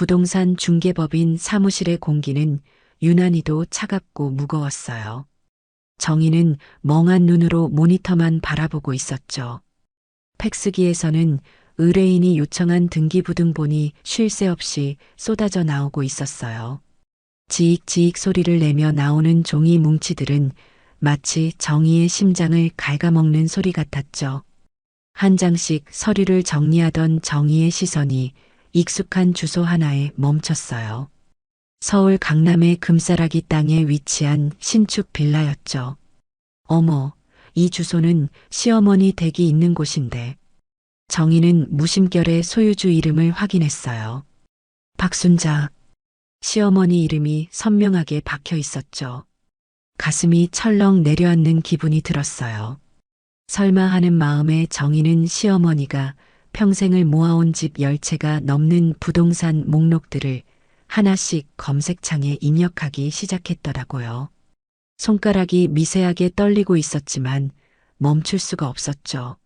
부동산 중개법인 사무실의 공기는 유난히도 차갑고 무거웠어요. 정희는 멍한 눈으로 모니터만 바라보고 있었죠. 팩스기에서는 의뢰인이 요청한 등기부등본이 쉴 새 없이 쏟아져 나오고 있었어요. 지익지익 소리를 내며 나오는 종이 뭉치들은 마치 정희의 심장을 갉아먹는 소리 같았죠. 한 장씩 서류를 정리하던 정희의 시선이 익숙한 주소 하나에 멈췄어요. 서울 강남의 금싸라기 땅에 위치한 신축 빌라였죠. 어머, 이 주소는 시어머니 댁이 있는 곳인데. 정희는 무심결에 소유주 이름을 확인했어요. 박순자. 시어머니 이름이 선명하게 박혀 있었죠. 가슴이 철렁 내려앉는 기분이 들었어요. 설마 하는 마음에 정희는 시어머니가 평생을 모아온 집 10채가 넘는 부동산 목록들을 하나씩 검색창에 입력하기 시작했더라고요. 손가락이 미세하게 떨리고 있었지만 멈출 수가 없었죠.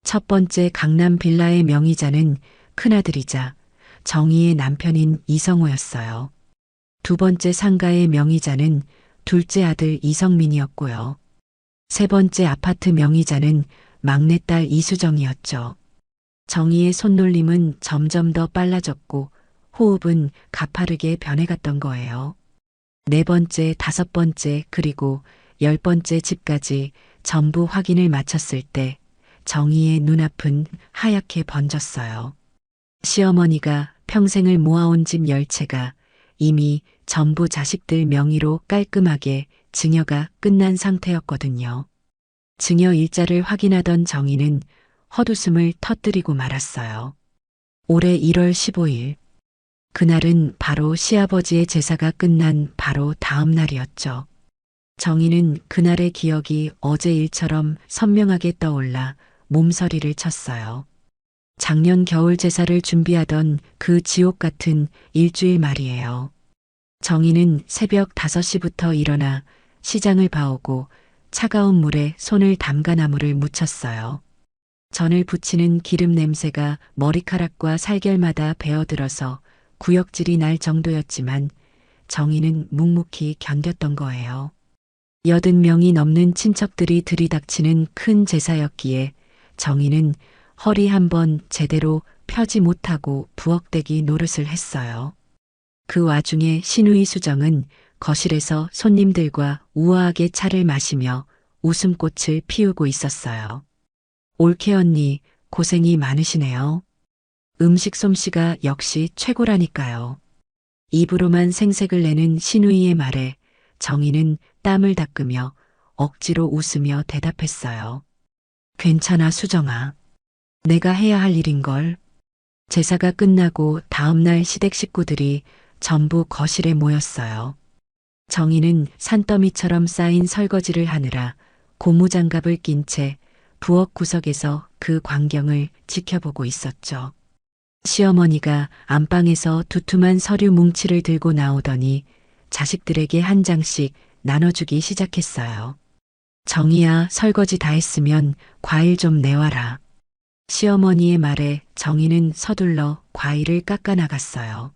첫 번째 강남 빌라의 명의자는 큰아들이자 정희의 남편인 이성호였어요. 두 번째 상가의 명의자는 둘째 아들 이성민이었고요. 세 번째 아파트 명의자는 막내딸 이수정이었죠. 정희의 손놀림은 점점 더 빨라졌고 호흡은 가파르게 변해갔던 거예요. 네 번째, 다섯 번째, 그리고 10번째 집까지 전부 확인을 마쳤을 때 정희의 눈앞은 하얗게 번졌어요. 시어머니가 평생을 모아온 집 10채가 이미 전부 자식들 명의로 깔끔하게 증여가 끝난 상태였거든요. 증여 일자를 확인하던 정희는 헛웃음을 터뜨리고 말았어요. 올해 1월 15일. 그날은 바로 시아버지의 제사가 끝난 바로 다음 날이었죠. 정희는 그날의 기억이 어제 일처럼 선명하게 떠올라 몸서리를 쳤어요. 작년 겨울 제사를 준비하던 그 지옥 같은 일주일 말이에요. 정희는 새벽 5시부터 일어나 시장을 봐오고 차가운 물에 손을 담가 나무를 묻혔어요. 전을 부치는 기름 냄새가 머리카락과 살결마다 배어들어서 구역질이 날 정도였지만 정희는 묵묵히 견뎠던 거예요. 80명이 넘는 친척들이 들이닥치는 큰 제사였기에 정희는 허리 한번 제대로 펴지 못하고 부엌대기 노릇을 했어요. 그 와중에 시누이 수정은 거실에서 손님들과 우아하게 차를 마시며 웃음꽃을 피우고 있었어요. 올케 언니, 고생이 많으시네요. 음식 솜씨가 역시 최고라니까요. 입으로만 생색을 내는 시누이의 말에 정희는 땀을 닦으며 억지로 웃으며 대답했어요. 괜찮아, 수정아. 내가 해야 할 일인걸. 제사가 끝나고 다음날 시댁 식구들이 전부 거실에 모였어요. 정희는 산더미처럼 쌓인 설거지를 하느라 고무장갑을 낀 채 부엌 구석에서 그 광경을 지켜보고 있었죠. 시어머니가 안방에서 두툼한 서류 뭉치를 들고 나오더니 자식들에게 한 장씩 나눠주기 시작했어요. 정희야, 설거지 다 했으면 과일 좀 내와라. 시어머니의 말에 정희는 서둘러 과일을 깎아 나갔어요.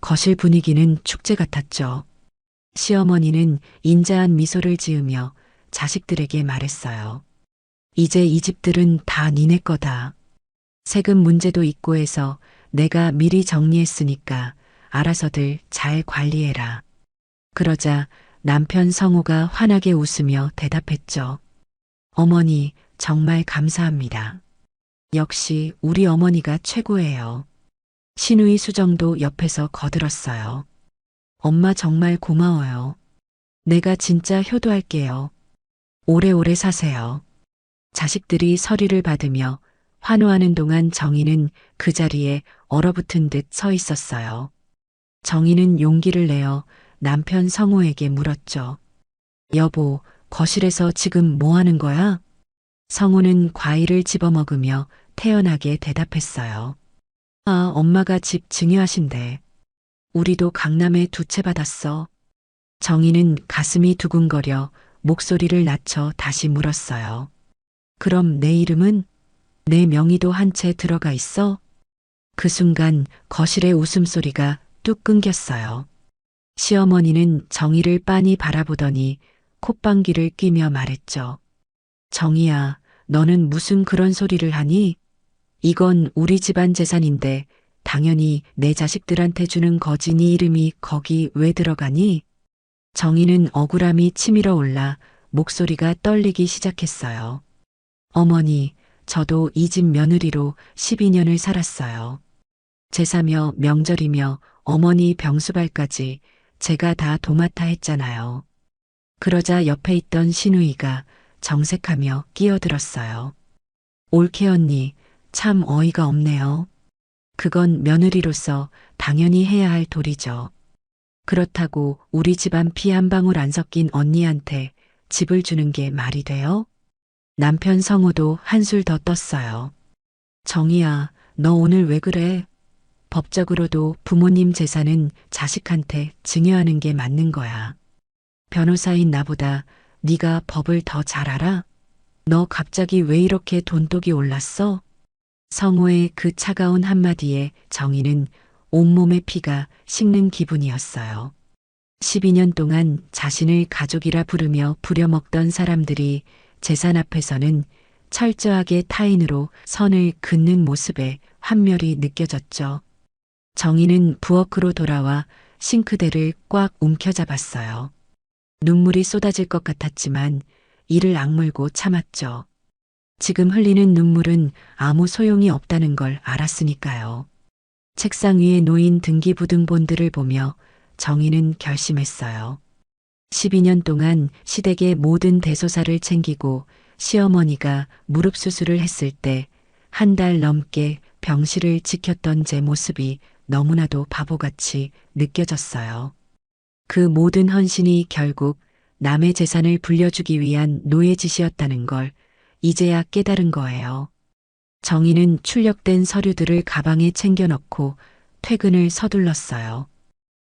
거실 분위기는 축제 같았죠. 시어머니는 인자한 미소를 지으며 자식들에게 말했어요. 이제 이 집들은 다 니네 거다. 세금 문제도 있고 해서 내가 미리 정리했으니까 알아서들 잘 관리해라. 그러자 남편 성호가 환하게 웃으며 대답했죠. 어머니, 정말 감사합니다. 역시 우리 어머니가 최고예요. 시누이 수정도 옆에서 거들었어요. 엄마 정말 고마워요. 내가 진짜 효도할게요. 오래오래 사세요. 자식들이 서류를 받으며 환호하는 동안 정희는 그 자리에 얼어붙은 듯 서 있었어요. 정희는 용기를 내어 남편 성호에게 물었죠. 여보, 거실에서 지금 뭐 하는 거야? 성호는 과일을 집어먹으며 태연하게 대답했어요. 아, 엄마가 집 증여하신대. 우리도 강남에 2채 받았어. 정희는 가슴이 두근거려 목소리를 낮춰 다시 물었어요. 그럼 내 이름은? 내 명의도 한 채 들어가 있어? 그 순간 거실의 웃음소리가 뚝 끊겼어요. 시어머니는 정희를 빤히 바라보더니 콧방귀를 뀌며 말했죠. 정희야, 너는 무슨 그런 소리를 하니? 이건 우리 집안 재산인데 당연히 내 자식들한테 주는 거지. 네 이름이 거기 왜 들어가니? 정희는 억울함이 치밀어 올라 목소리가 떨리기 시작했어요. 어머니, 저도 이 집 며느리로 12년을 살았어요. 제사며 명절이며 어머니 병수발까지 제가 다 도맡아 했잖아요. 그러자 옆에 있던 시누이가 정색하며 끼어들었어요. 올케 언니, 참 어이가 없네요. 그건 며느리로서 당연히 해야 할 도리죠. 그렇다고 우리 집안 피 한 방울 안 섞인 언니한테 집을 주는 게 말이 돼요? 남편 성우도 한술 더 떴어요. 정희야, 너 오늘 왜 그래? 법적으로도 부모님 재산은 자식한테 증여하는 게 맞는 거야. 변호사인 나보다 네가 법을 더 잘 알아? 너 갑자기 왜 이렇게 돈독이 올랐어? 성호의 그 차가운 한마디에 정희는 온몸의 피가 식는 기분이었어요. 12년 동안 자신을 가족이라 부르며 부려먹던 사람들이 재산 앞에서는 철저하게 타인으로 선을 긋는 모습에 환멸이 느껴졌죠. 정희는 부엌으로 돌아와 싱크대를 꽉 움켜잡았어요. 눈물이 쏟아질 것 같았지만 이를 악물고 참았죠. 지금 흘리는 눈물은 아무 소용이 없다는 걸 알았으니까요. 책상 위에 놓인 등기부등본들을 보며 정희는 결심했어요. 12년 동안 시댁의 모든 대소사를 챙기고 시어머니가 무릎 수술을 했을 때 한 달 넘게 병실을 지켰던 제 모습이 너무나도 바보같이 느껴졌어요. 그 모든 헌신이 결국 남의 재산을 불려주기 위한 노예 짓이었다는 걸 이제야 깨달은 거예요. 정희는 출력된 서류들을 가방에 챙겨 넣고 퇴근을 서둘렀어요.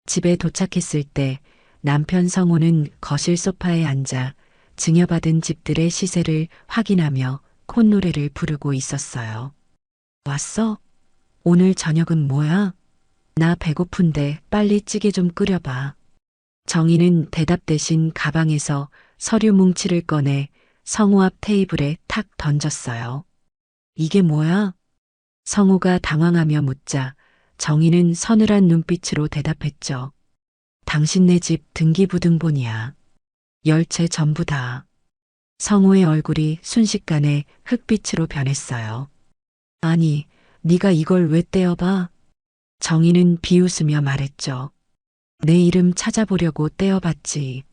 집에 도착했을 때 남편 성호는 거실 소파에 앉아 증여받은 집들의 시세를 확인하며 콧노래를 부르고 있었어요. 왔어? 오늘 저녁은 뭐야? 나 배고픈데 빨리 찌개 좀 끓여봐. 정희는 대답 대신 가방에서 서류 뭉치를 꺼내 성호 앞 테이블에 탁 던졌어요. 이게 뭐야? 성호가 당황하며 묻자 정희는 서늘한 눈빛으로 대답했죠. 당신네 집 등기부등본이야. 10채 전부 다. 성호의 얼굴이 순식간에 흑빛으로 변했어요. 아니, 네가 이걸 왜 떼어봐? 정희는 비웃으며 말했죠. 내 이름 찾아보려고 떼어봤지.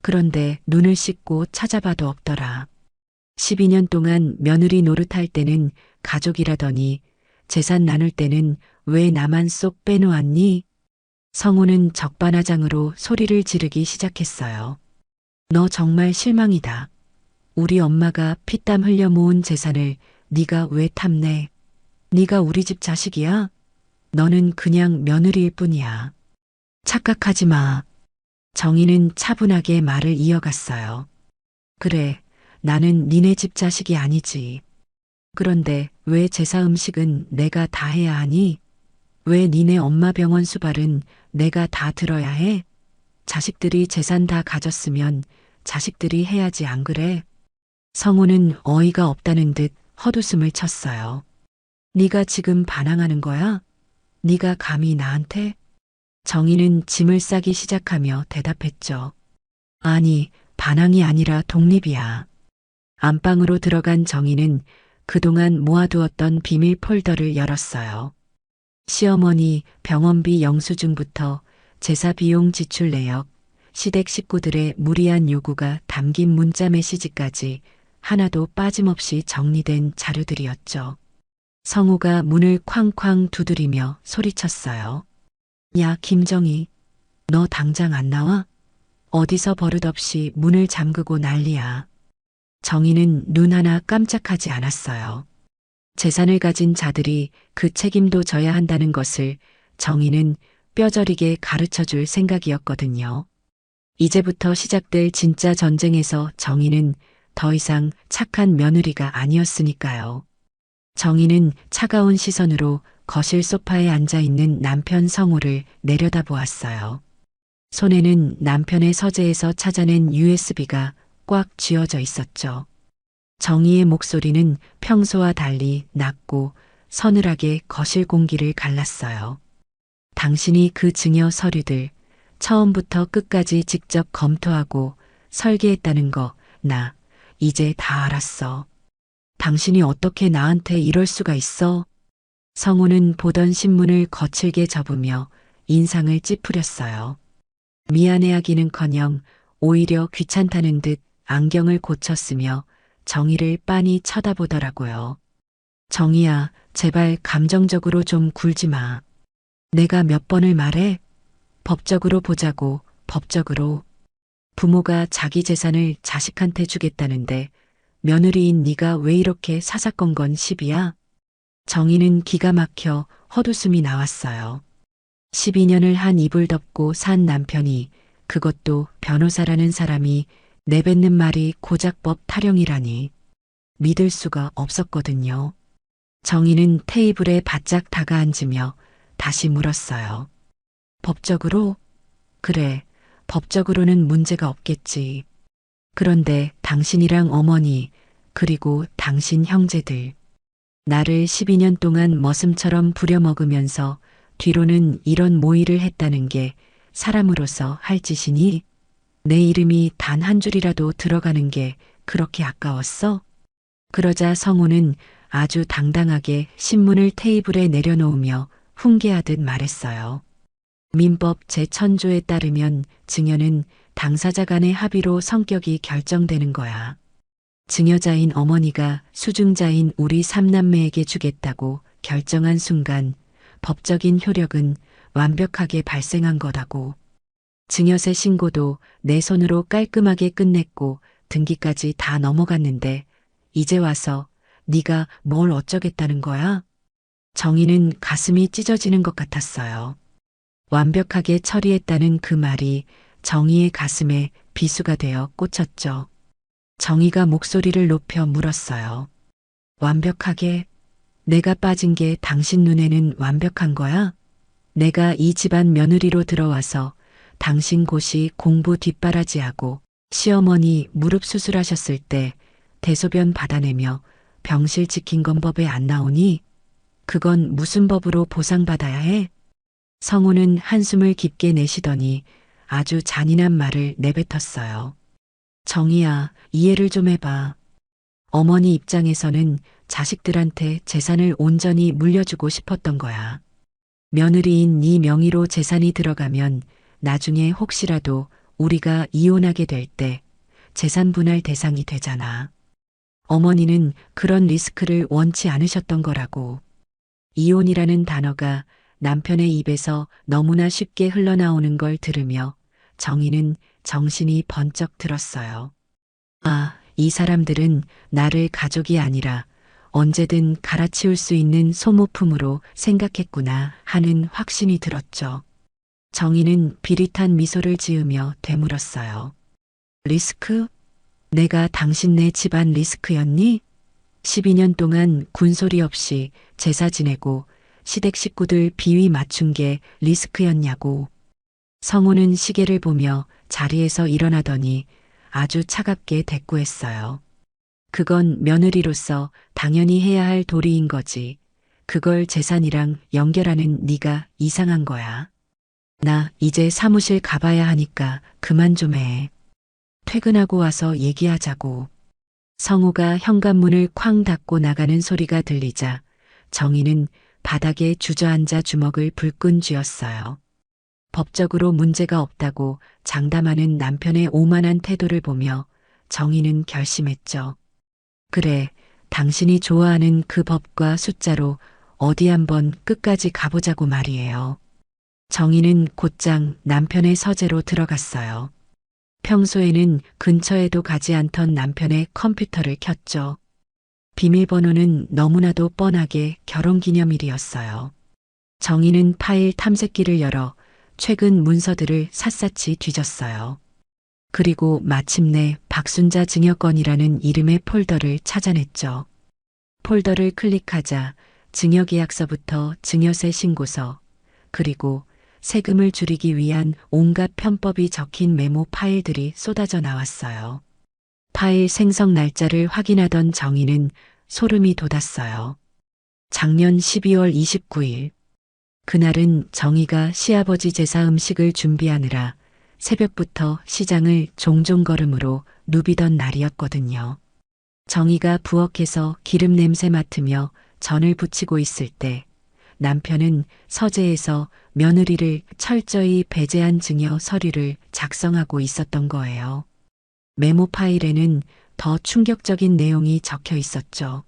그런데 눈을 씻고 찾아봐도 없더라. 12년 동안 며느리 노릇할 때는 가족이라더니 재산 나눌 때는 왜 나만 쏙 빼놓았니? 성호는 적반하장으로 소리를 지르기 시작했어요. 너 정말 실망이다. 우리 엄마가 피땀 흘려 모은 재산을 네가 왜 탐내? 네가 우리 집 자식이야? 너는 그냥 며느리일 뿐이야. 착각하지 마. 정희는 차분하게 말을 이어갔어요. 그래, 나는 니네 집 자식이 아니지. 그런데 왜 제사 음식은 내가 다 해야 하니? 왜 니네 엄마 병원 수발은 내가 다 들어야 해? 자식들이 재산 다 가졌으면 자식들이 해야지 안 그래? 성호는 어이가 없다는 듯 헛웃음을 쳤어요. 네가 지금 반항하는 거야? 네가 감히 나한테? 정희는 짐을 싸기 시작하며 대답했죠. 아니, 반항이 아니라 독립이야. 안방으로 들어간 정희는 그동안 모아두었던 비밀 폴더를 열었어요. 시어머니 병원비 영수증부터 제사 비용 지출 내역, 시댁 식구들의 무리한 요구가 담긴 문자 메시지까지 하나도 빠짐없이 정리된 자료들이었죠. 성우가 문을 쾅쾅 두드리며 소리쳤어요. 야, 김정희, 너 당장 안 나와? 어디서 버릇없이 문을 잠그고 난리야. 정희는 눈 하나 깜짝하지 않았어요. 재산을 가진 자들이 그 책임도 져야 한다는 것을 정희는 뼈저리게 가르쳐 줄 생각이었거든요. 이제부터 시작될 진짜 전쟁에서 정희는 더 이상 착한 며느리가 아니었으니까요. 정희는 차가운 시선으로 거실 소파에 앉아 있는 남편 성우를 내려다보았어요. 손에는 남편의 서재에서 찾아낸 USB가 꽉 쥐어져 있었죠. 정희의 목소리는 평소와 달리 낮고 서늘하게 거실 공기를 갈랐어요. 당신이 그 증여 서류들 처음부터 끝까지 직접 검토하고 설계했다는 거 나 이제 다 알았어. 당신이 어떻게 나한테 이럴 수가 있어? 성우는 보던 신문을 거칠게 접으며 인상을 찌푸렸어요. 미안해하기는커녕 오히려 귀찮다는 듯 안경을 고쳤으며 정희를 빤히 쳐다보더라고요. 정희야, 제발 감정적으로 좀 굴지 마. 내가 몇 번을 말해? 법적으로 보자고, 법적으로. 부모가 자기 재산을 자식한테 주겠다는데 며느리인 네가 왜 이렇게 사사건건 시비야? 정희는 기가 막혀 헛웃음이 나왔어요. 12년을 한 이불 덮고 산 남편이, 그것도 변호사라는 사람이 내뱉는 말이 고작 법 타령이라니 믿을 수가 없었거든요. 정희는 테이블에 바짝 다가앉으며 다시 물었어요. 법적으로? 그래, 법적으로는 문제가 없겠지. 그런데 당신이랑 어머니, 그리고 당신 형제들, 나를 12년 동안 머슴처럼 부려먹으면서 뒤로는 이런 모의를 했다는 게 사람으로서 할 짓이니? 내 이름이 단 한 줄이라도 들어가는 게 그렇게 아까웠어? 그러자 성우는 아주 당당하게 신문을 테이블에 내려놓으며 훈계하듯 말했어요. 민법 제1000조에 따르면 증여는 당사자 간의 합의로 성격이 결정되는 거야. 증여자인 어머니가 수증자인 우리 삼남매에게 주겠다고 결정한 순간 법적인 효력은 완벽하게 발생한 거다고. 증여세 신고도 내 손으로 깔끔하게 끝냈고 등기까지 다 넘어갔는데 이제 와서 네가 뭘 어쩌겠다는 거야? 정희는 가슴이 찢어지는 것 같았어요. 완벽하게 처리했다는 그 말이 정희의 가슴에 비수가 되어 꽂혔죠. 정희가 목소리를 높여 물었어요. 완벽하게? 내가 빠진 게 당신 눈에는 완벽한 거야? 내가 이 집안 며느리로 들어와서 당신 고시 공부 뒷바라지하고 시어머니 무릎 수술하셨을 때 대소변 받아내며 병실 지킨 건 법에 안 나오니? 그건 무슨 법으로 보상받아야 해? 성우는 한숨을 깊게 내쉬더니 아주 잔인한 말을 내뱉었어요. 정희야, 이해를 좀 해봐. 어머니 입장에서는 자식들한테 재산을 온전히 물려주고 싶었던 거야. 며느리인 네 명의로 재산이 들어가면 나중에 혹시라도 우리가 이혼하게 될 때 재산 분할 대상이 되잖아. 어머니는 그런 리스크를 원치 않으셨던 거라고. 이혼이라는 단어가 남편의 입에서 너무나 쉽게 흘러나오는 걸 들으며 정희는 정신이 번쩍 들었어요. 아, 이 사람들은 나를 가족이 아니라 언제든 갈아치울 수 있는 소모품으로 생각했구나 하는 확신이 들었죠. 정희는 비릿한 미소를 지으며 되물었어요. 리스크? 내가 당신네 집안 리스크였니? 12년 동안 군소리 없이 제사 지내고 시댁 식구들 비위 맞춘 게 리스크였냐고. 성우는 시계를 보며 자리에서 일어나더니 아주 차갑게 대꾸했어요. 그건 며느리로서 당연히 해야 할 도리인 거지. 그걸 재산이랑 연결하는 네가 이상한 거야. 나 이제 사무실 가봐야 하니까 그만 좀 해. 퇴근하고 와서 얘기하자고. 성우가 현관문을 쾅 닫고 나가는 소리가 들리자 정희는 바닥에 주저앉아 주먹을 불끈 쥐었어요. 법적으로 문제가 없다고 장담하는 남편의 오만한 태도를 보며 정희는 결심했죠. 그래, 당신이 좋아하는 그 법과 숫자로 어디 한번 끝까지 가보자고 말이에요. 정희는 곧장 남편의 서재로 들어갔어요. 평소에는 근처에도 가지 않던 남편의 컴퓨터를 켰죠. 비밀번호는 너무나도 뻔하게 결혼기념일이었어요. 정희는 파일 탐색기를 열어 최근 문서들을 샅샅이 뒤졌어요. 그리고 마침내 박순자 증여건이라는 이름의 폴더를 찾아냈죠. 폴더를 클릭하자 증여계약서부터 증여세 신고서, 그리고 세금을 줄이기 위한 온갖 편법이 적힌 메모 파일들이 쏟아져 나왔어요. 파일 생성 날짜를 확인하던 정희는 소름이 돋았어요. 작년 12월 29일. 그날은 정희가 시아버지 제사 음식을 준비하느라 새벽부터 시장을 종종 걸음으로 누비던 날이었거든요. 정희가 부엌에서 기름 냄새 맡으며 전을 부치고 있을 때 남편은 서재에서 며느리를 철저히 배제한 증여 서류를 작성하고 있었던 거예요. 메모 파일에는 더 충격적인 내용이 적혀 있었죠.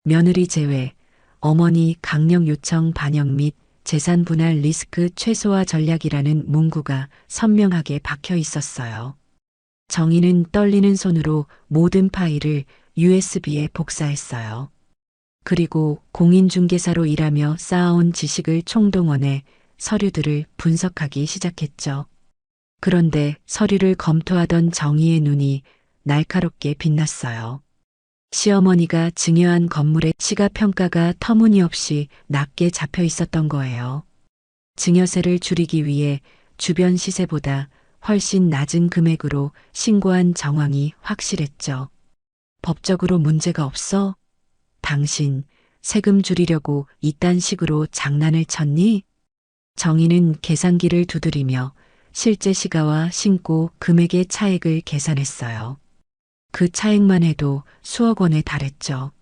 며느리 제외, 어머니 강력 요청 반영 및 재산 분할 리스크 최소화 전략이라는 문구가 선명하게 박혀 있었어요. 정희는 떨리는 손으로 모든 파일을 USB에 복사했어요. 그리고 공인중개사로 일하며 쌓아온 지식을 총동원해 서류들을 분석하기 시작했죠. 그런데 서류를 검토하던 정희의 눈이 날카롭게 빛났어요. 시어머니가 증여한 건물의 시가평가가 터무니없이 낮게 잡혀 있었던 거예요. 증여세를 줄이기 위해 주변 시세보다 훨씬 낮은 금액으로 신고한 정황이 확실했죠. 법적으로 문제가 없어? 당신 세금 줄이려고 이딴 식으로 장난을 쳤니? 정희는 계산기를 두드리며 실제 시가와 신고 금액의 차액을 계산했어요. 그 차액만 해도 수억 원에 달했죠.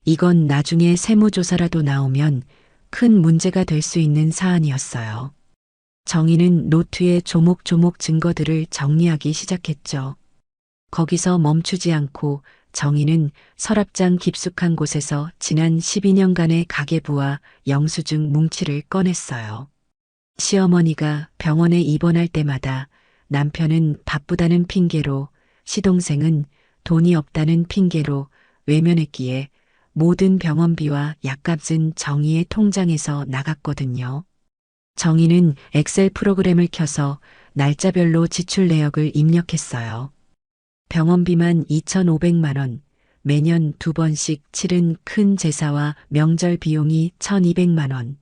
이건 나중에 세무조사라도 나오면 큰 문제가 될 수 있는 사안이었어요. 정희는 노트에 조목조목 증거들을 정리하기 시작했죠. 거기서 멈추지 않고 정희는 서랍장 깊숙한 곳에서 지난 12년간의 가계부와 영수증 뭉치를 꺼냈어요. 시어머니가 병원에 입원할 때마다 남편은 바쁘다는 핑계로, 시동생은 돈이 없다는 핑계로 외면했기에 모든 병원비와 약값은 정희의 통장에서 나갔거든요. 정희는 엑셀 프로그램을 켜서 날짜별로 지출 내역을 입력했어요. 병원비만 2,500만 원, 매년 2번씩 치른 큰 제사와 명절 비용이 1,200만 원,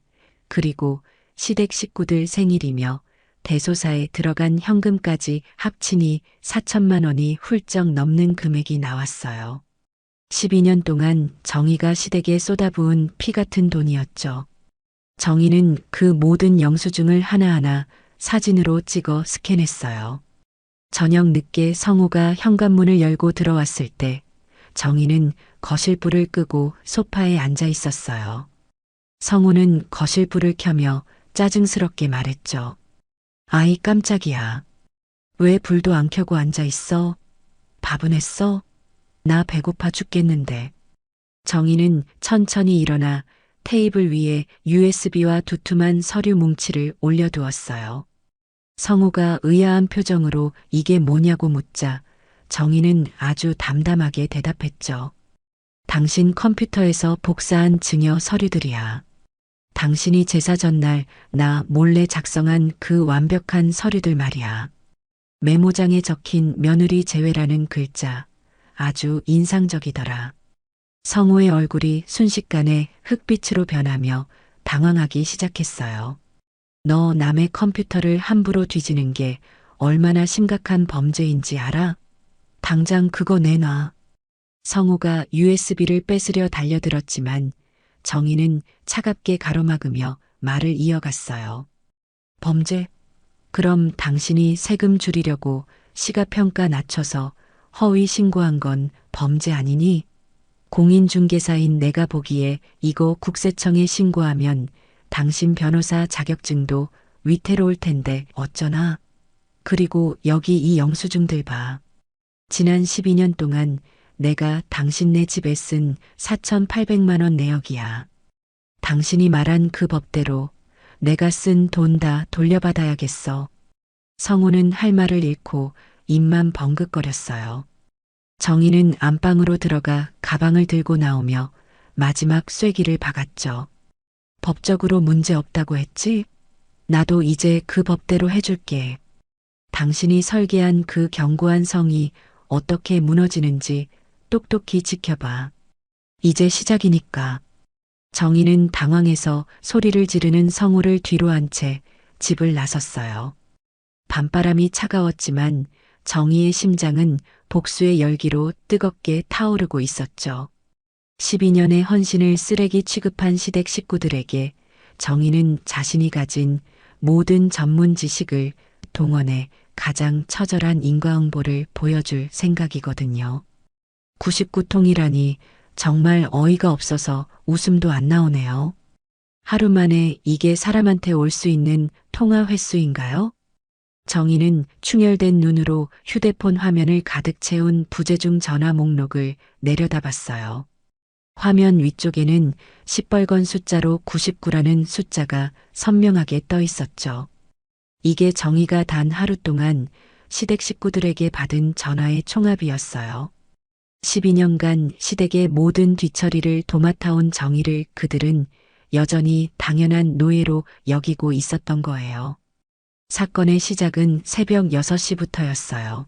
그리고 시댁 식구들 생일이며 대소사에 들어간 현금까지 합치니 4천만 원이 훌쩍 넘는 금액이 나왔어요. 12년 동안 정희가 시댁에 쏟아부은 피 같은 돈이었죠. 정희는 그 모든 영수증을 하나하나 사진으로 찍어 스캔했어요. 저녁 늦게 성우가 현관문을 열고 들어왔을 때 정희는 거실 불을 끄고 소파에 앉아 있었어요. 성우는 거실 불을 켜며 짜증스럽게 말했죠. 아이 깜짝이야. 왜 불도 안 켜고 앉아 있어? 밥은 했어? 나 배고파 죽겠는데. 정희는 천천히 일어나 테이블 위에 USB와 두툼한 서류 뭉치를 올려두었어요. 성우가 의아한 표정으로 이게 뭐냐고 묻자 정희는 아주 담담하게 대답했죠. 당신 컴퓨터에서 복사한 증여 서류들이야. 당신이 제사 전날 나 몰래 작성한 그 완벽한 서류들 말이야. 메모장에 적힌 며느리 제외라는 글자 아주 인상적이더라. 성우의 얼굴이 순식간에 흑빛으로 변하며 당황하기 시작했어요. 너 남의 컴퓨터를 함부로 뒤지는 게 얼마나 심각한 범죄인지 알아? 당장 그거 내놔. 성우가 USB를 뺏으려 달려들었지만 정희는 차갑게 가로막으며 말을 이어갔어요. 범죄? 그럼 당신이 세금 줄이려고 시가평가 낮춰서 허위 신고한 건 범죄 아니니? 공인중개사인 내가 보기에 이거 국세청에 신고하면 당신 변호사 자격증도 위태로울 텐데 어쩌나? 그리고 여기 이 영수증들 봐. 지난 12년 동안 내가 당신네 집에 쓴 4,800만 원 내역이야. 당신이 말한 그 법대로 내가 쓴 돈 다 돌려받아야겠어. 성우는 할 말을 잃고 입만 벙긋거렸어요. 정희는 안방으로 들어가 가방을 들고 나오며 마지막 쐐기를 박았죠. 법적으로 문제 없다고 했지? 나도 이제 그 법대로 해줄게. 당신이 설계한 그 견고한 성이 어떻게 무너지는지 똑똑히 지켜봐. 이제 시작이니까. 정희는 당황해서 소리를 지르는 성우를 뒤로 한 채 집을 나섰어요. 밤바람이 차가웠지만 정희의 심장은 복수의 열기로 뜨겁게 타오르고 있었죠. 12년의 헌신을 쓰레기 취급한 시댁 식구들에게 정희는 자신이 가진 모든 전문 지식을 동원해 가장 처절한 인과응보를 보여줄 생각이거든요. 99통이라니 정말 어이가 없어서 웃음도 안 나오네요. 하루 만에 이게 사람한테 올 수 있는 통화 횟수인가요? 정희는 충혈된 눈으로 휴대폰 화면을 가득 채운 부재중 전화 목록을 내려다봤어요. 화면 위쪽에는 시뻘건 숫자로 99라는 숫자가 선명하게 떠 있었죠. 이게 정희가 단 하루 동안 시댁 식구들에게 받은 전화의 총합이었어요. 12년간 시댁의 모든 뒤처리를 도맡아온 정희를 그들은 여전히 당연한 노예로 여기고 있었던 거예요. 사건의 시작은 새벽 6시부터였어요.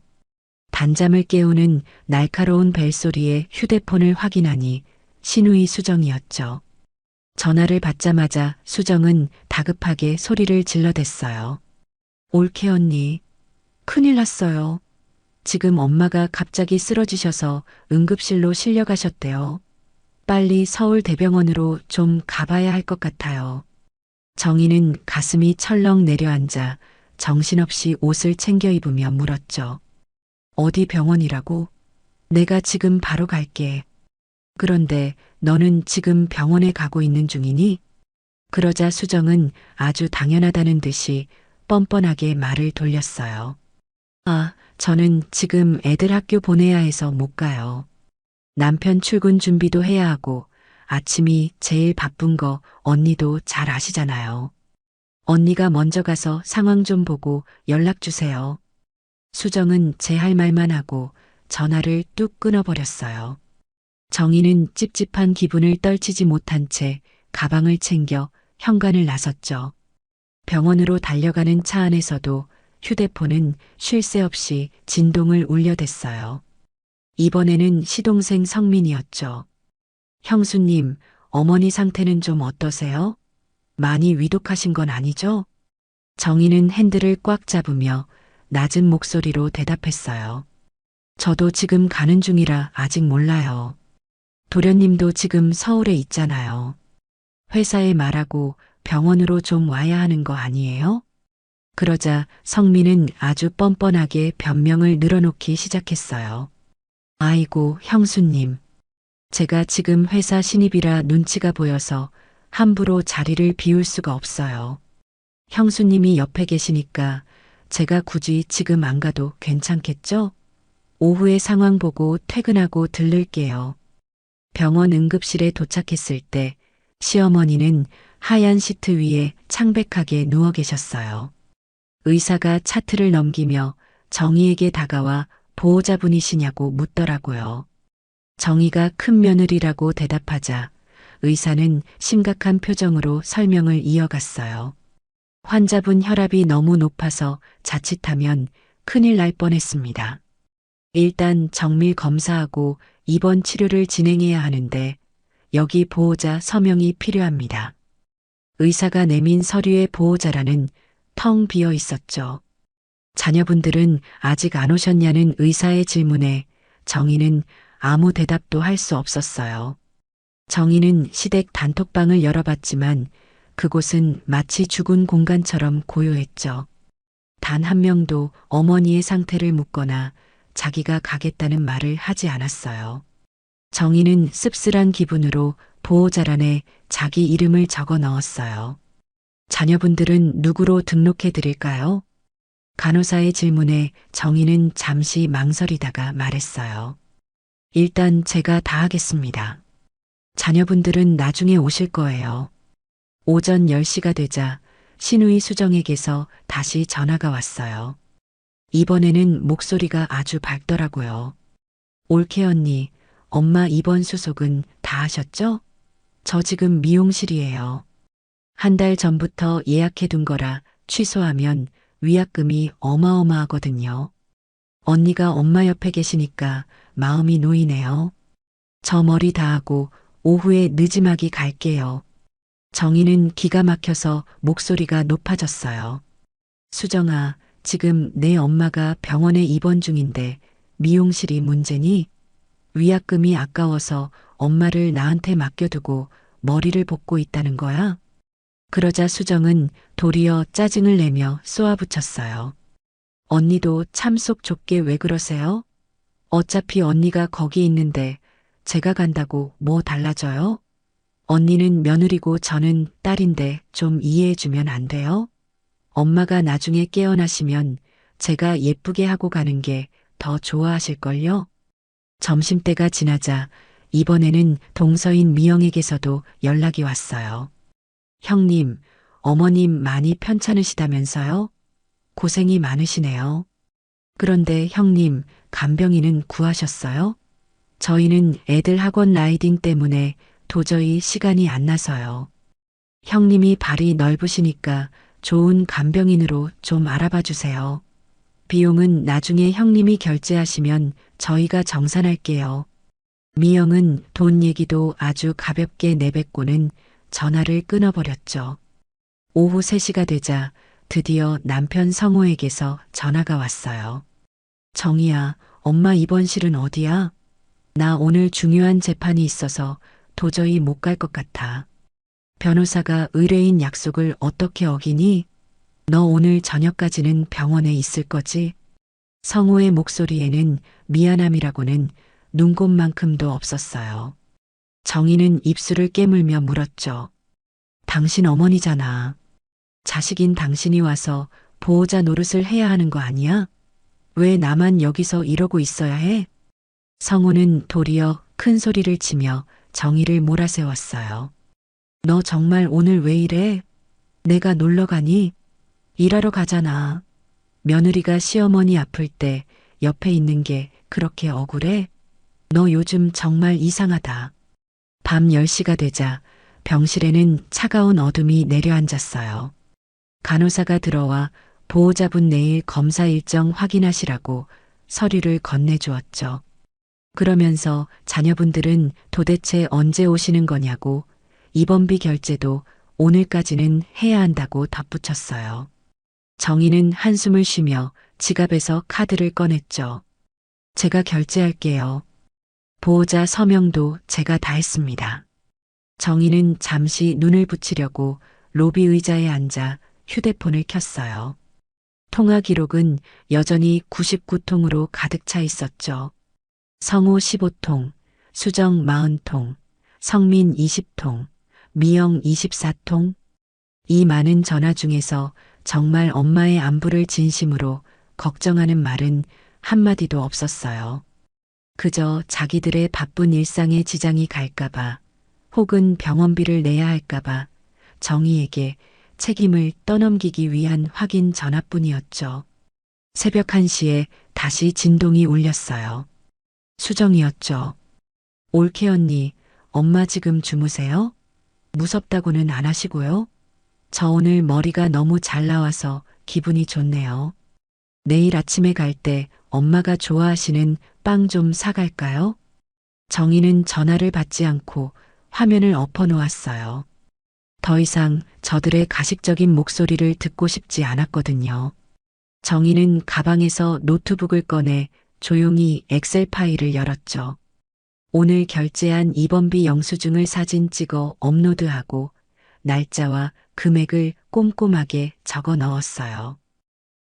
단잠을 깨우는 날카로운 벨소리에 휴대폰을 확인하니 신우이 수정이었죠. 전화를 받자마자 수정은 다급하게 소리를 질러댔어요. 올케 언니, 큰일 났어요. 지금 엄마가 갑자기 쓰러지셔서 응급실로 실려가셨대요. 빨리 서울대병원으로 좀 가봐야 할 것 같아요. 정희는 가슴이 철렁 내려앉아 정신없이 옷을 챙겨 입으며 물었죠. 어디 병원이라고? 내가 지금 바로 갈게. 그런데 너는 지금 병원에 가고 있는 중이니? 그러자 수정은 아주 당연하다는 듯이 뻔뻔하게 말을 돌렸어요. 아, 저는 지금 애들 학교 보내야 해서 못 가요. 남편 출근 준비도 해야 하고 아침이 제일 바쁜 거 언니도 잘 아시잖아요. 언니가 먼저 가서 상황 좀 보고 연락 주세요. 수정은 제 할 말만 하고 전화를 뚝 끊어버렸어요. 정희는 찝찝한 기분을 떨치지 못한 채 가방을 챙겨 현관을 나섰죠. 병원으로 달려가는 차 안에서도 휴대폰은 쉴 새 없이 진동을 울려댔어요. 이번에는 시동생 성민이었죠. 형수님, 어머니 상태는 좀 어떠세요? 많이 위독하신 건 아니죠? 정희는 핸들을 꽉 잡으며 낮은 목소리로 대답했어요. 저도 지금 가는 중이라 아직 몰라요. 도련님도 지금 서울에 있잖아요. 회사에 말하고 병원으로 좀 와야 하는 거 아니에요? 그러자 성민은 아주 뻔뻔하게 변명을 늘어놓기 시작했어요. 아이고, 형수님. 제가 지금 회사 신입이라 눈치가 보여서 함부로 자리를 비울 수가 없어요. 형수님이 옆에 계시니까 제가 굳이 지금 안 가도 괜찮겠죠? 오후에 상황 보고 퇴근하고 들를게요. 병원 응급실에 도착했을 때 시어머니는 하얀 시트 위에 창백하게 누워 계셨어요. 의사가 차트를 넘기며 정희에게 다가와 보호자분이시냐고 묻더라고요. 정희가 큰 며느리라고 대답하자 의사는 심각한 표정으로 설명을 이어갔어요. 환자분 혈압이 너무 높아서 자칫하면 큰일 날 뻔했습니다. 일단 정밀 검사하고 입원 치료를 진행해야 하는데 여기 보호자 서명이 필요합니다. 의사가 내민 서류의 보호자라는 텅 비어 있었죠. 자녀분들은 아직 안 오셨냐는 의사의 질문에 정희는 아무 대답도 할 수 없었어요. 정희는 시댁 단톡방을 열어봤지만 그곳은 마치 죽은 공간처럼 고요했죠. 단 한 명도 어머니의 상태를 묻거나 자기가 가겠다는 말을 하지 않았어요. 정희는 씁쓸한 기분으로 보호자란에 자기 이름을 적어 넣었어요. 자녀분들은 누구로 등록해 드릴까요? 간호사의 질문에 정희는 잠시 망설이다가 말했어요. 일단 제가 다 하겠습니다. 자녀분들은 나중에 오실 거예요. 오전 10시가 되자 신우이 수정에게서 다시 전화가 왔어요. 이번에는 목소리가 아주 밝더라고요. 올케 언니, 엄마 입원 수속은 다 하셨죠? 저 지금 미용실이에요. 한 달 전부터 예약해 둔 거라 취소하면 위약금이 어마어마하거든요. 언니가 엄마 옆에 계시니까 마음이 놓이네요. 저 머리 다 하고 오후에 늦지막이 갈게요. 정희는 기가 막혀서 목소리가 높아졌어요. 수정아, 지금 내 엄마가 병원에 입원 중인데 미용실이 문제니? 위약금이 아까워서 엄마를 나한테 맡겨두고 머리를 볶고 있다는 거야? 그러자 수정은 도리어 짜증을 내며 쏘아붙였어요. 언니도 참 속 좁게 왜 그러세요? 어차피 언니가 거기 있는데 제가 간다고 뭐 달라져요? 언니는 며느리고 저는 딸인데 좀 이해해주면 안 돼요? 엄마가 나중에 깨어나시면 제가 예쁘게 하고 가는 게 더 좋아하실걸요? 점심때가 지나자 이번에는 동서인 미영에게서도 연락이 왔어요. 형님, 어머님 많이 편찮으시다면서요? 고생이 많으시네요. 그런데 형님, 간병인은 구하셨어요? 저희는 애들 학원 라이딩 때문에 도저히 시간이 안 나서요. 형님이 발이 넓으시니까 좋은 간병인으로 좀 알아봐 주세요. 비용은 나중에 형님이 결제하시면 저희가 정산할게요. 미영은 돈 얘기도 아주 가볍게 내뱉고는 전화를 끊어버렸죠. 오후 3시가 되자 드디어 남편 성호에게서 전화가 왔어요. 정희야, 엄마 입원실은 어디야? 나 오늘 중요한 재판이 있어서 도저히 못 갈 것 같아. 변호사가 의뢰인 약속을 어떻게 어기니? 너 오늘 저녁까지는 병원에 있을 거지? 성호의 목소리에는 미안함이라고는 눈곱만큼도 없었어요. 정희는 입술을 깨물며 물었죠. 당신 어머니잖아. 자식인 당신이 와서 보호자 노릇을 해야 하는 거 아니야? 왜 나만 여기서 이러고 있어야 해? 성호는 도리어 큰 소리를 치며 정희를 몰아세웠어요. 너 정말 오늘 왜 이래? 내가 놀러 가니? 일하러 가잖아. 며느리가 시어머니 아플 때 옆에 있는 게 그렇게 억울해? 너 요즘 정말 이상하다. 밤 10시가 되자 병실에는 차가운 어둠이 내려앉았어요. 간호사가 들어와 보호자분 내일 검사 일정 확인하시라고 서류를 건네주었죠. 그러면서 자녀분들은 도대체 언제 오시는 거냐고 입원비 결제도 오늘까지는 해야 한다고 덧붙였어요. 정희는 한숨을 쉬며 지갑에서 카드를 꺼냈죠. 제가 결제할게요. 보호자 서명도 제가 다 했습니다. 정희는 잠시 눈을 붙이려고 로비 의자에 앉아 휴대폰을 켰어요. 통화 기록은 여전히 99통으로 가득 차 있었죠. 성호 15통, 수정 40통, 성민 20통, 미영 24통. 이 많은 전화 중에서 정말 엄마의 안부를 진심으로 걱정하는 말은 한마디도 없었어요. 그저 자기들의 바쁜 일상에 지장이 갈까봐 혹은 병원비를 내야 할까봐 정희에게 책임을 떠넘기기 위한 확인 전화뿐이었죠. 새벽 1시에 다시 진동이 울렸어요. 수정이었죠. 올케 언니, 엄마 지금 주무세요? 무섭다고는 안 하시고요. 저 오늘 머리가 너무 잘 나와서 기분이 좋네요. 내일 아침에 갈 때 엄마가 좋아하시는 빵 좀 사갈까요? 정희는 전화를 받지 않고 화면을 엎어놓았어요. 더 이상 저들의 가식적인 목소리를 듣고 싶지 않았거든요. 정희는 가방에서 노트북을 꺼내 조용히 엑셀 파일을 열었죠. 오늘 결제한 입원비 영수증을 사진 찍어 업로드하고 날짜와 금액을 꼼꼼하게 적어 넣었어요.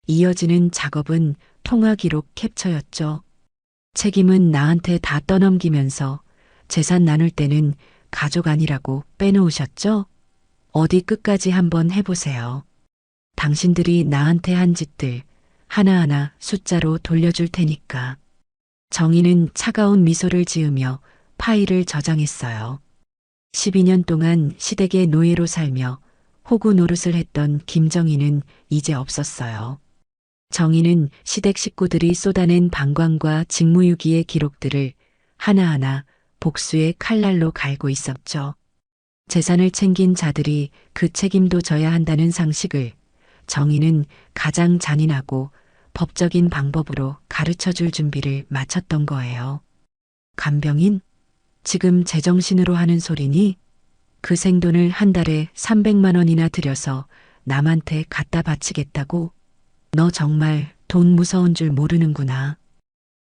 이어지는 작업은 통화 기록 캡처였죠. 책임은 나한테 다 떠넘기면서 재산 나눌 때는 가족 아니라고 빼놓으셨죠? 어디 끝까지 한번 해보세요. 당신들이 나한테 한 짓들 하나하나 숫자로 돌려줄 테니까. 정희는 차가운 미소를 지으며 파일을 저장했어요. 12년 동안 시댁의 노예로 살며 호구 노릇을 했던 김정희는 이제 없었어요. 정희는 시댁 식구들이 쏟아낸 방광과 직무유기의 기록들을 하나하나 복수의 칼날로 갈고 있었죠. 재산을 챙긴 자들이 그 책임도 져야 한다는 상식을 정희는 가장 잔인하고 법적인 방법으로 가르쳐줄 준비를 마쳤던 거예요. 간병인? 지금 제정신으로 하는 소리니? 그 생돈을 한 달에 300만 원이나 들여서 남한테 갖다 바치겠다고? 너 정말 돈 무서운 줄 모르는구나.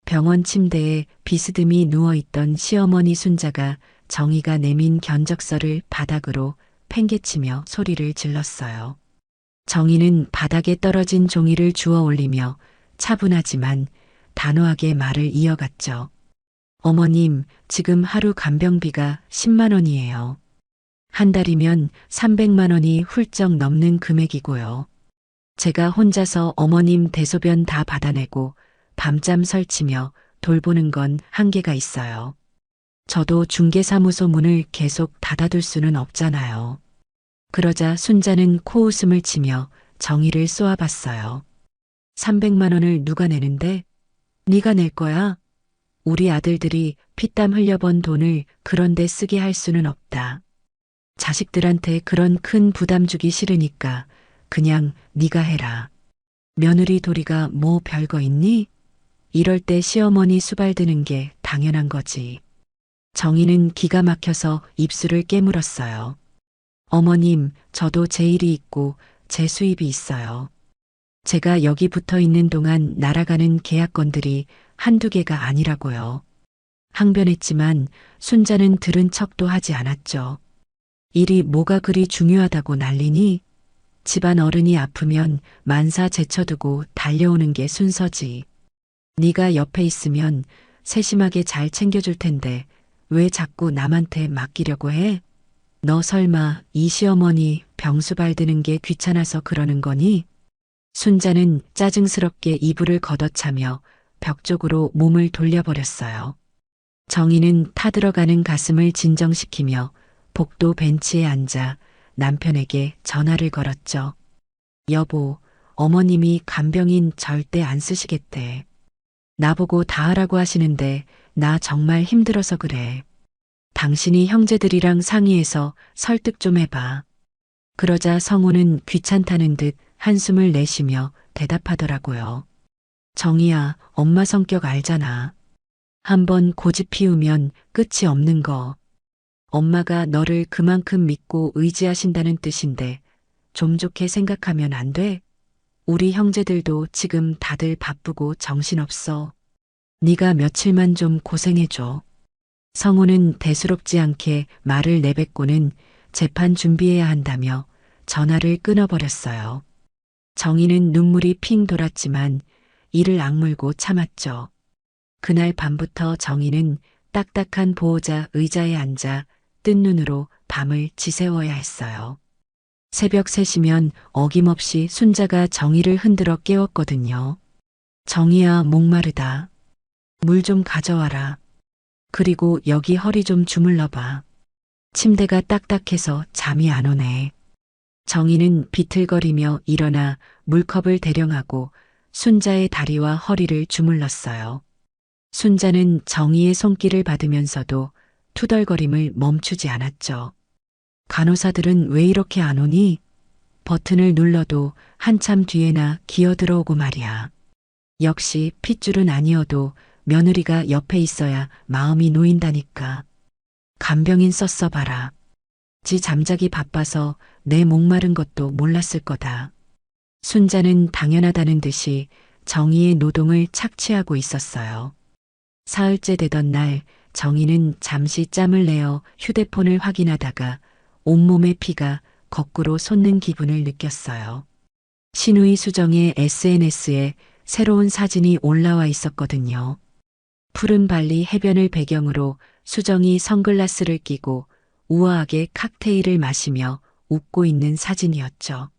병원 침대에 비스듬히 누워있던 시어머니 순자가 정희가 내민 견적서를 바닥으로 팽개치며 소리를 질렀어요. 정희는 바닥에 떨어진 종이를 주워 올리며 차분하지만 단호하게 말을 이어갔죠. 어머님, 지금 하루 간병비가 10만 원이에요. 한 달이면 300만 원이 훌쩍 넘는 금액이고요. 제가 혼자서 어머님 대소변 다 받아내고 밤잠 설치며 돌보는 건 한계가 있어요. 저도 중개사무소 문을 계속 닫아둘 수는 없잖아요. 그러자 순자는 코웃음을 치며 정의를 쏘아봤어요. 300만 원을 누가 내는데? 네가 낼 거야? 우리 아들들이 피땀 흘려번 돈을 그런 데 쓰게 할 수는 없다. 자식들한테 그런 큰 부담 주기 싫으니까 그냥 네가 해라. 며느리 도리가 뭐 별거 있니? 이럴 때 시어머니 수발 드는 게 당연한 거지. 정희는 기가 막혀서 입술을 깨물었어요. 어머님, 저도 제 일이 있고 제 수입이 있어요. 제가 여기 붙어 있는 동안 날아가는 계약건들이 한두 개가 아니라고요. 항변했지만 순자는 들은 척도 하지 않았죠. 일이 뭐가 그리 중요하다고 난리니? 집안 어른이 아프면 만사 제쳐두고 달려오는 게 순서지. 네가 옆에 있으면 세심하게 잘 챙겨줄 텐데 왜 자꾸 남한테 맡기려고 해? 너 설마 이 시어머니 병수발 드는 게 귀찮아서 그러는 거니? 순자는 짜증스럽게 이불을 걷어차며 벽 쪽으로 몸을 돌려버렸어요. 정희는 타들어가는 가슴을 진정시키며 복도 벤치에 앉아 남편에게 전화를 걸었죠. 여보, 어머님이 간병인 절대 안 쓰시겠대. 나보고 다 하라고 하시는데 나 정말 힘들어서 그래. 당신이 형제들이랑 상의해서 설득 좀 해봐. 그러자 성우는 귀찮다는 듯 한숨을 내쉬며 대답하더라고요. 정희야, 엄마 성격 알잖아. 한번 고집 피우면 끝이 없는 거. 엄마가 너를 그만큼 믿고 의지하신다는 뜻인데 좀 좋게 생각하면 안 돼? 우리 형제들도 지금 다들 바쁘고 정신없어. 네가 며칠만 좀 고생해줘. 성우는 대수롭지 않게 말을 내뱉고는 재판 준비해야 한다며 전화를 끊어버렸어요. 정희는 눈물이 핑 돌았지만 이를 악물고 참았죠. 그날 밤부터 정희는 딱딱한 보호자 의자에 앉아 뜬 눈으로 밤을 지새워야 했어요. 새벽 3시면 어김없이 순자가 정희를 흔들어 깨웠거든요. 정희야, 목마르다. 물 좀 가져와라. 그리고 여기 허리 좀 주물러봐. 침대가 딱딱해서 잠이 안 오네. 정희는 비틀거리며 일어나 물컵을 대령하고 순자의 다리와 허리를 주물렀어요. 순자는 정희의 손길을 받으면서도 투덜거림을 멈추지 않았죠. 간호사들은 왜 이렇게 안 오니? 버튼을 눌러도 한참 뒤에나 기어 들어오고 말이야. 역시 핏줄은 아니어도 며느리가 옆에 있어야 마음이 놓인다니까. 간병인 썼어 봐라. 지 잠자기 바빠서 내 목마른 것도 몰랐을 거다. 순자는 당연하다는 듯이 정희의 노동을 착취하고 있었어요. 사흘째 되던 날 정희는 잠시 짬을 내어 휴대폰을 확인하다가 온몸의 피가 거꾸로 솟는 기분을 느꼈어요. 신우이 수정의 SNS에 새로운 사진이 올라와 있었거든요. 푸른 발리 해변을 배경으로 수정이 선글라스를 끼고 우아하게 칵테일을 마시며 웃고 있는 사진이었죠.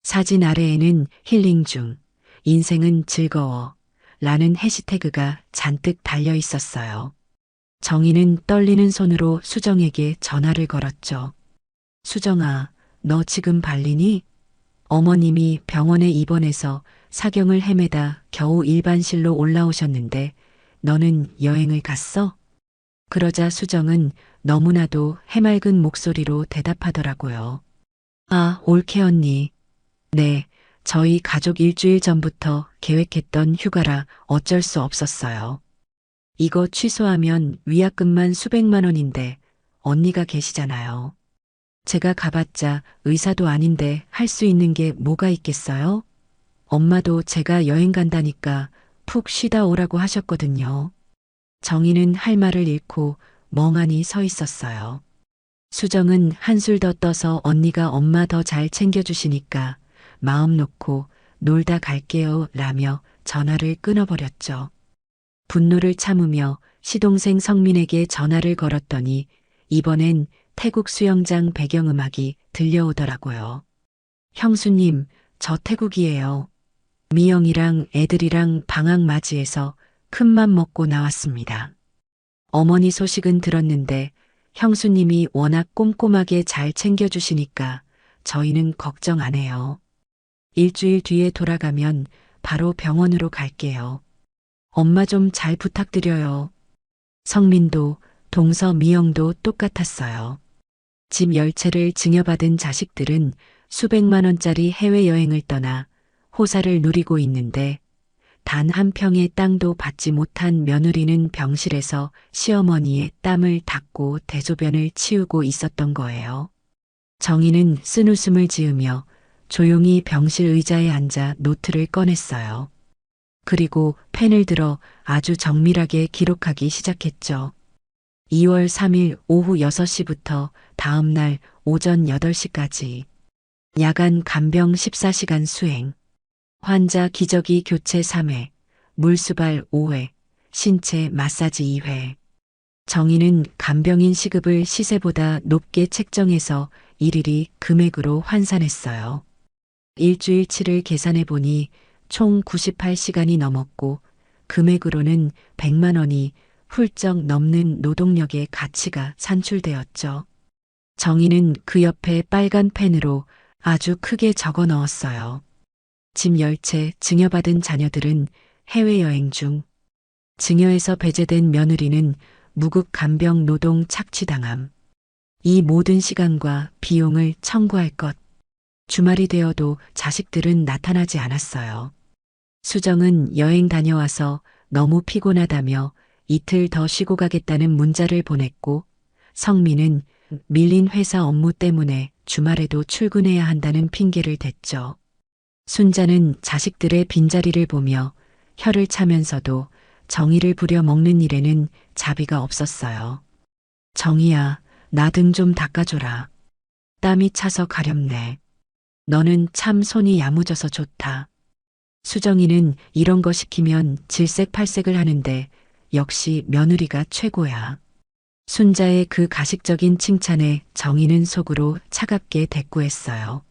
사진 아래에는 힐링 중, 인생은 즐거워 라는 해시태그가 잔뜩 달려 있었어요. 정희는 떨리는 손으로 수정에게 전화를 걸었죠. 수정아, 너 지금 발리니? 어머님이 병원에 입원해서 사경을 헤매다 겨우 일반실로 올라오셨는데 너는 여행을 갔어? 그러자 수정은 너무나도 해맑은 목소리로 대답하더라고요. 아, 올케 언니. 네, 저희 가족 일주일 전부터 계획했던 휴가라 어쩔 수 없었어요. 이거 취소하면 위약금만 수백만 원인데 언니가 계시잖아요. 제가 가봤자 의사도 아닌데 할 수 있는 게 뭐가 있겠어요? 엄마도 제가 여행 간다니까 푹 쉬다 오라고 하셨거든요. 정희는 할 말을 잃고 멍하니 서 있었어요. 수정은 한술 더 떠서 언니가 엄마 더 잘 챙겨주시니까 마음 놓고 놀다 갈게요 라며 전화를 끊어버렸죠. 분노를 참으며 시동생 성민에게 전화를 걸었더니 이번엔 태국 수영장 배경음악이 들려오더라고요. 형수님, 저 태국이에요. 미영이랑 애들이랑 방학 맞이해서 큰맘 먹고 나왔습니다. 어머니 소식은 들었는데 형수님이 워낙 꼼꼼하게 잘 챙겨주시니까 저희는 걱정 안 해요. 일주일 뒤에 돌아가면 바로 병원으로 갈게요. 엄마 좀 잘 부탁드려요. 성민도 동서 미영도 똑같았어요. 집 열채를 증여받은 자식들은 수백만 원짜리 해외여행을 떠나 호사를 누리고 있는데 단 한 평의 땅도 받지 못한 며느리는 병실에서 시어머니의 땀을 닦고 대소변을 치우고 있었던 거예요. 정희는 쓴웃음을 지으며 조용히 병실 의자에 앉아 노트를 꺼냈어요. 그리고 펜을 들어 아주 정밀하게 기록하기 시작했죠. 2월 3일 오후 6시부터 다음 날 오전 8시까지 야간 간병 14시간 수행, 환자 기저귀 교체 3회, 물수발 5회, 신체 마사지 2회. 정희는 간병인 시급을 시세보다 높게 책정해서 일일이 금액으로 환산했어요. 일주일치를 계산해 보니 총 98시간이 넘었고 금액으로는 100만 원이 훌쩍 넘는 노동력의 가치가 산출되었죠. 정희는 그 옆에 빨간 펜으로 아주 크게 적어 넣었어요. 집 열채 증여받은 자녀들은 해외여행 중, 증여에서 배제된 며느리는 무급 간병 노동 착취당함. 이 모든 시간과 비용을 청구할 것. 주말이 되어도 자식들은 나타나지 않았어요. 수정은 여행 다녀와서 너무 피곤하다며 이틀 더 쉬고 가겠다는 문자를 보냈고, 성민은 밀린 회사 업무 때문에 주말에도 출근해야 한다는 핑계를 댔죠. 순자는 자식들의 빈자리를 보며 혀를 차면서도 정의를 부려 먹는 일에는 자비가 없었어요. 정의야, 나 등 좀 닦아줘라. 땀이 차서 가렵네. 너는 참 손이 야무져서 좋다. 수정이는 이런 거 시키면 질색팔색을 하는데 역시 며느리가 최고야. 순자의 그 가식적인 칭찬에 정희는 속으로 차갑게 대꾸했어요.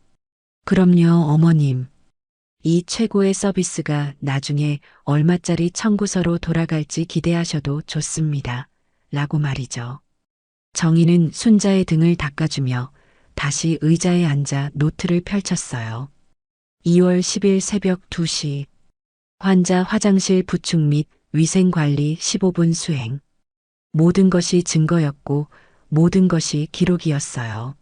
그럼요, 어머님. 이 최고의 서비스가 나중에 얼마짜리 청구서로 돌아갈지 기대하셔도 좋습니다. 라고 말이죠. 정희는 순자의 등을 닦아주며 다시 의자에 앉아 노트를 펼쳤어요. 2월 10일 새벽 2시. 환자 화장실 부축 및 위생관리 15분 수행. 모든 것이 증거였고 모든 것이 기록이었어요.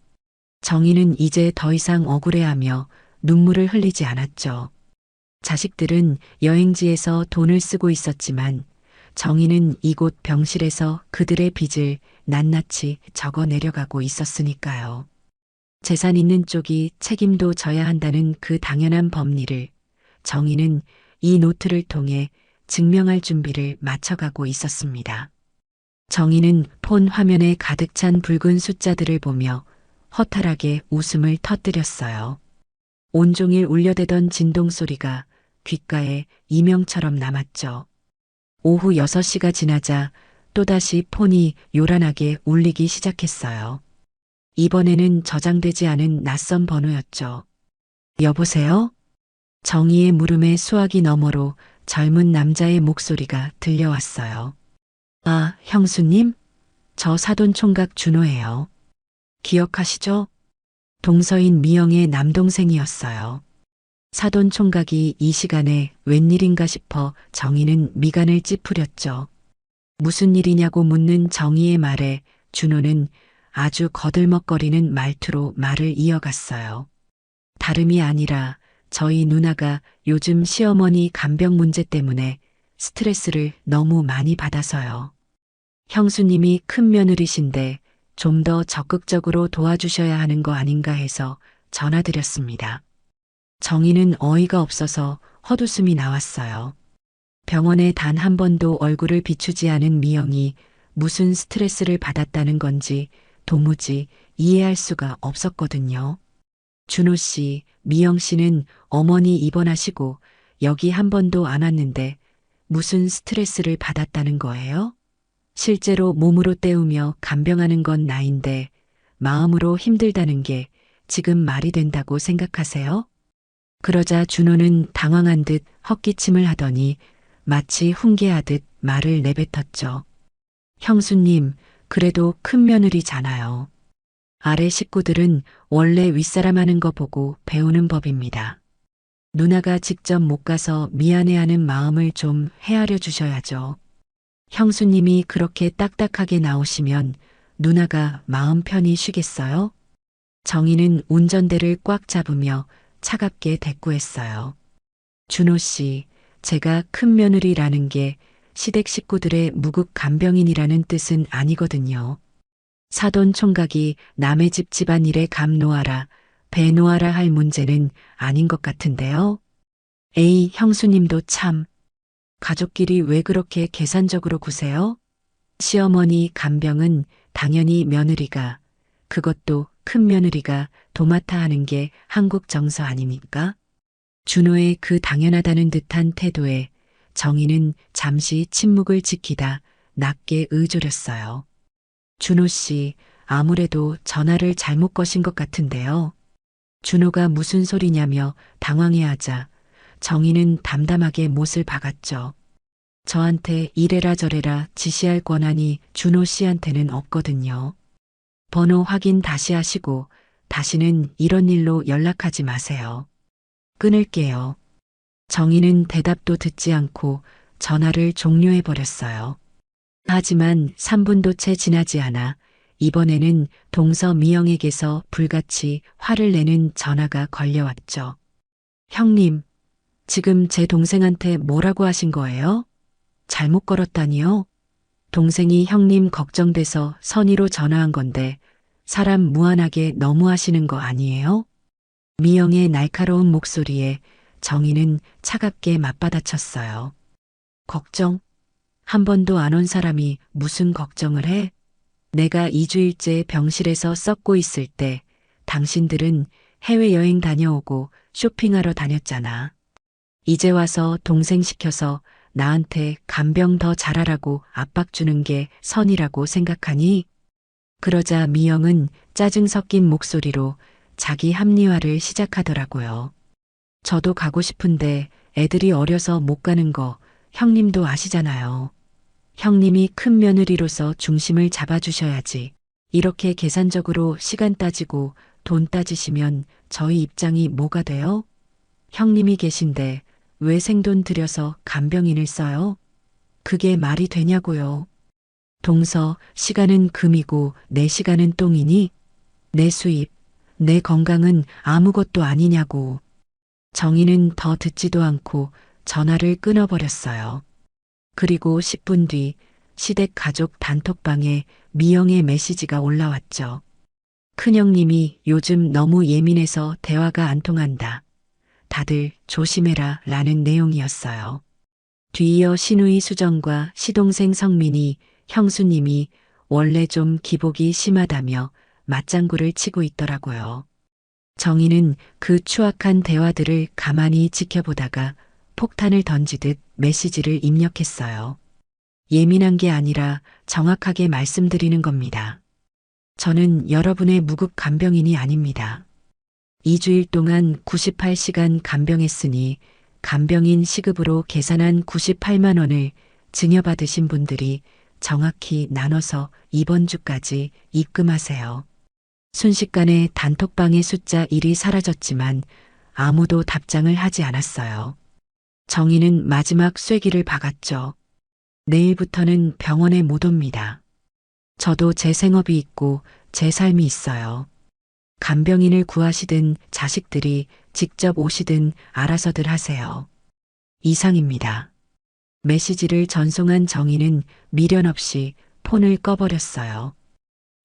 정희는 이제 더 이상 억울해하며 눈물을 흘리지 않았죠. 자식들은 여행지에서 돈을 쓰고 있었지만 정희는 이곳 병실에서 그들의 빚을 낱낱이 적어 내려가고 있었으니까요. 재산 있는 쪽이 책임도 져야 한다는 그 당연한 법리를 정희는 이 노트를 통해 증명할 준비를 마쳐가고 있었습니다. 정희는 폰 화면에 가득 찬 붉은 숫자들을 보며 허탈하게 웃음을 터뜨렸어요. 온종일 울려대던 진동 소리가 귓가에 이명처럼 남았죠. 오후 6시가 지나자 또다시 폰이 요란하게 울리기 시작했어요. 이번에는 저장되지 않은 낯선 번호였죠. 여보세요? 정희의 물음에 수화기 너머로 젊은 남자의 목소리가 들려왔어요. 아, 형수님? 저 사돈총각 준호예요. 기억하시죠? 동서인 미영의 남동생이었어요. 사돈총각이 이 시간에 웬일인가 싶어 정희는 미간을 찌푸렸죠. 무슨 일이냐고 묻는 정희의 말에 준호는 아주 거들먹거리는 말투로 말을 이어갔어요. 다름이 아니라 저희 누나가 요즘 시어머니 간병 문제 때문에 스트레스를 너무 많이 받아서요. 형수님이 큰 며느리신데 좀 더 적극적으로 도와주셔야 하는 거 아닌가 해서 전화드렸습니다. 정희는 어이가 없어서 헛웃음이 나왔어요. 병원에 단 한 번도 얼굴을 비추지 않은 미영이 무슨 스트레스를 받았다는 건지 도무지 이해할 수가 없었거든요. 준호 씨, 미영 씨는 어머니 입원하시고 여기 한 번도 안 왔는데 무슨 스트레스를 받았다는 거예요? 실제로 몸으로 때우며 간병하는 건 나인데 마음으로 힘들다는 게 지금 말이 된다고 생각하세요? 그러자 준호는 당황한 듯 헛기침을 하더니 마치 훈계하듯 말을 내뱉었죠. 형수님, 그래도 큰 며느리잖아요. 아래 식구들은 원래 윗사람 하는 거 보고 배우는 법입니다. 누나가 직접 못 가서 미안해하는 마음을 좀 헤아려 주셔야죠. 형수님이 그렇게 딱딱하게 나오시면 누나가 마음 편히 쉬겠어요? 정희는 운전대를 꽉 잡으며 차갑게 대꾸했어요. 준호 씨, 제가 큰 며느리라는 게 시댁 식구들의 무국 간병인이라는 뜻은 아니거든요. 사돈 총각이 남의 집 집안일에 감 놓아라, 배 놓아라 할 문제는 아닌 것 같은데요. 에이, 형수님도 참. 가족끼리 왜 그렇게 계산적으로 구세요? 시어머니 간병은 당연히 며느리가, 그것도 큰 며느리가 도맡아 하는 게 한국 정서 아닙니까? 준호의 그 당연하다는 듯한 태도에 정희는 잠시 침묵을 지키다 낮게 의조렸어요. 준호 씨, 아무래도 전화를 잘못 거신 것 같은데요. 준호가 무슨 소리냐며 당황해하자 정희는 담담하게 못을 박았죠. 저한테 이래라 저래라 지시할 권한이 준호 씨한테는 없거든요. 번호 확인 다시 하시고 다시는 이런 일로 연락하지 마세요. 끊을게요. 정희는 대답도 듣지 않고 전화를 종료해버렸어요. 하지만 3분도 채 지나지 않아 이번에는 동서 미영에게서 불같이 화를 내는 전화가 걸려왔죠. 형님, 지금 제 동생한테 뭐라고 하신 거예요? 잘못 걸었다니요? 동생이 형님 걱정돼서 선의로 전화한 건데 사람 무안하게 너무 하시는 거 아니에요? 미영의 날카로운 목소리에 정희는 차갑게 맞받아쳤어요. 걱정? 한 번도 안 온 사람이 무슨 걱정을 해? 내가 2주일째 병실에서 썩고 있을 때 당신들은 해외여행 다녀오고 쇼핑하러 다녔잖아. 이제 와서 동생 시켜서 나한테 간병 더 잘하라고 압박 주는 게 선이라고 생각하니? 그러자 미영은 짜증 섞인 목소리로 자기 합리화를 시작하더라고요. 저도 가고 싶은데 애들이 어려서 못 가는 거 형님도 아시잖아요. 형님이 큰 며느리로서 중심을 잡아주셔야지. 이렇게 계산적으로 시간 따지고 돈 따지시면 저희 입장이 뭐가 돼요? 형님이 계신데 왜 생돈 들여서 간병인을 써요? 그게 말이 되냐고요. 동서, 시간은 금이고 내 시간은 똥이니? 내 수입, 내 건강은 아무것도 아니냐고. 정희는 더 듣지도 않고 전화를 끊어버렸어요. 그리고 10분 뒤 시댁 가족 단톡방에 미영의 메시지가 올라왔죠. 큰형님이 요즘 너무 예민해서 대화가 안 통한다. 다들 조심해라 라는 내용이었어요. 뒤이어 시누이 수정과 시동생 성민이 형수님이 원래 좀 기복이 심하다며 맞장구를 치고 있더라고요. 정희는 그 추악한 대화들을 가만히 지켜보다가 폭탄을 던지듯 메시지를 입력했어요. 예민한 게 아니라 정확하게 말씀드리는 겁니다. 저는 여러분의 무급 간병인이 아닙니다. 2주일 동안 98시간 간병했으니 간병인 시급으로 계산한 98만 원을 증여받으신 분들이 정확히 나눠서 이번 주까지 입금하세요. 순식간에 단톡방의 숫자 1이 사라졌지만 아무도 답장을 하지 않았어요. 정희는 마지막 쐐기를 박았죠. 내일부터는 병원에 못 옵니다. 저도 제 생업이 있고 제 삶이 있어요. 간병인을 구하시든 자식들이 직접 오시든 알아서들 하세요. 이상입니다. 메시지를 전송한 정희는 미련 없이 폰을 꺼버렸어요.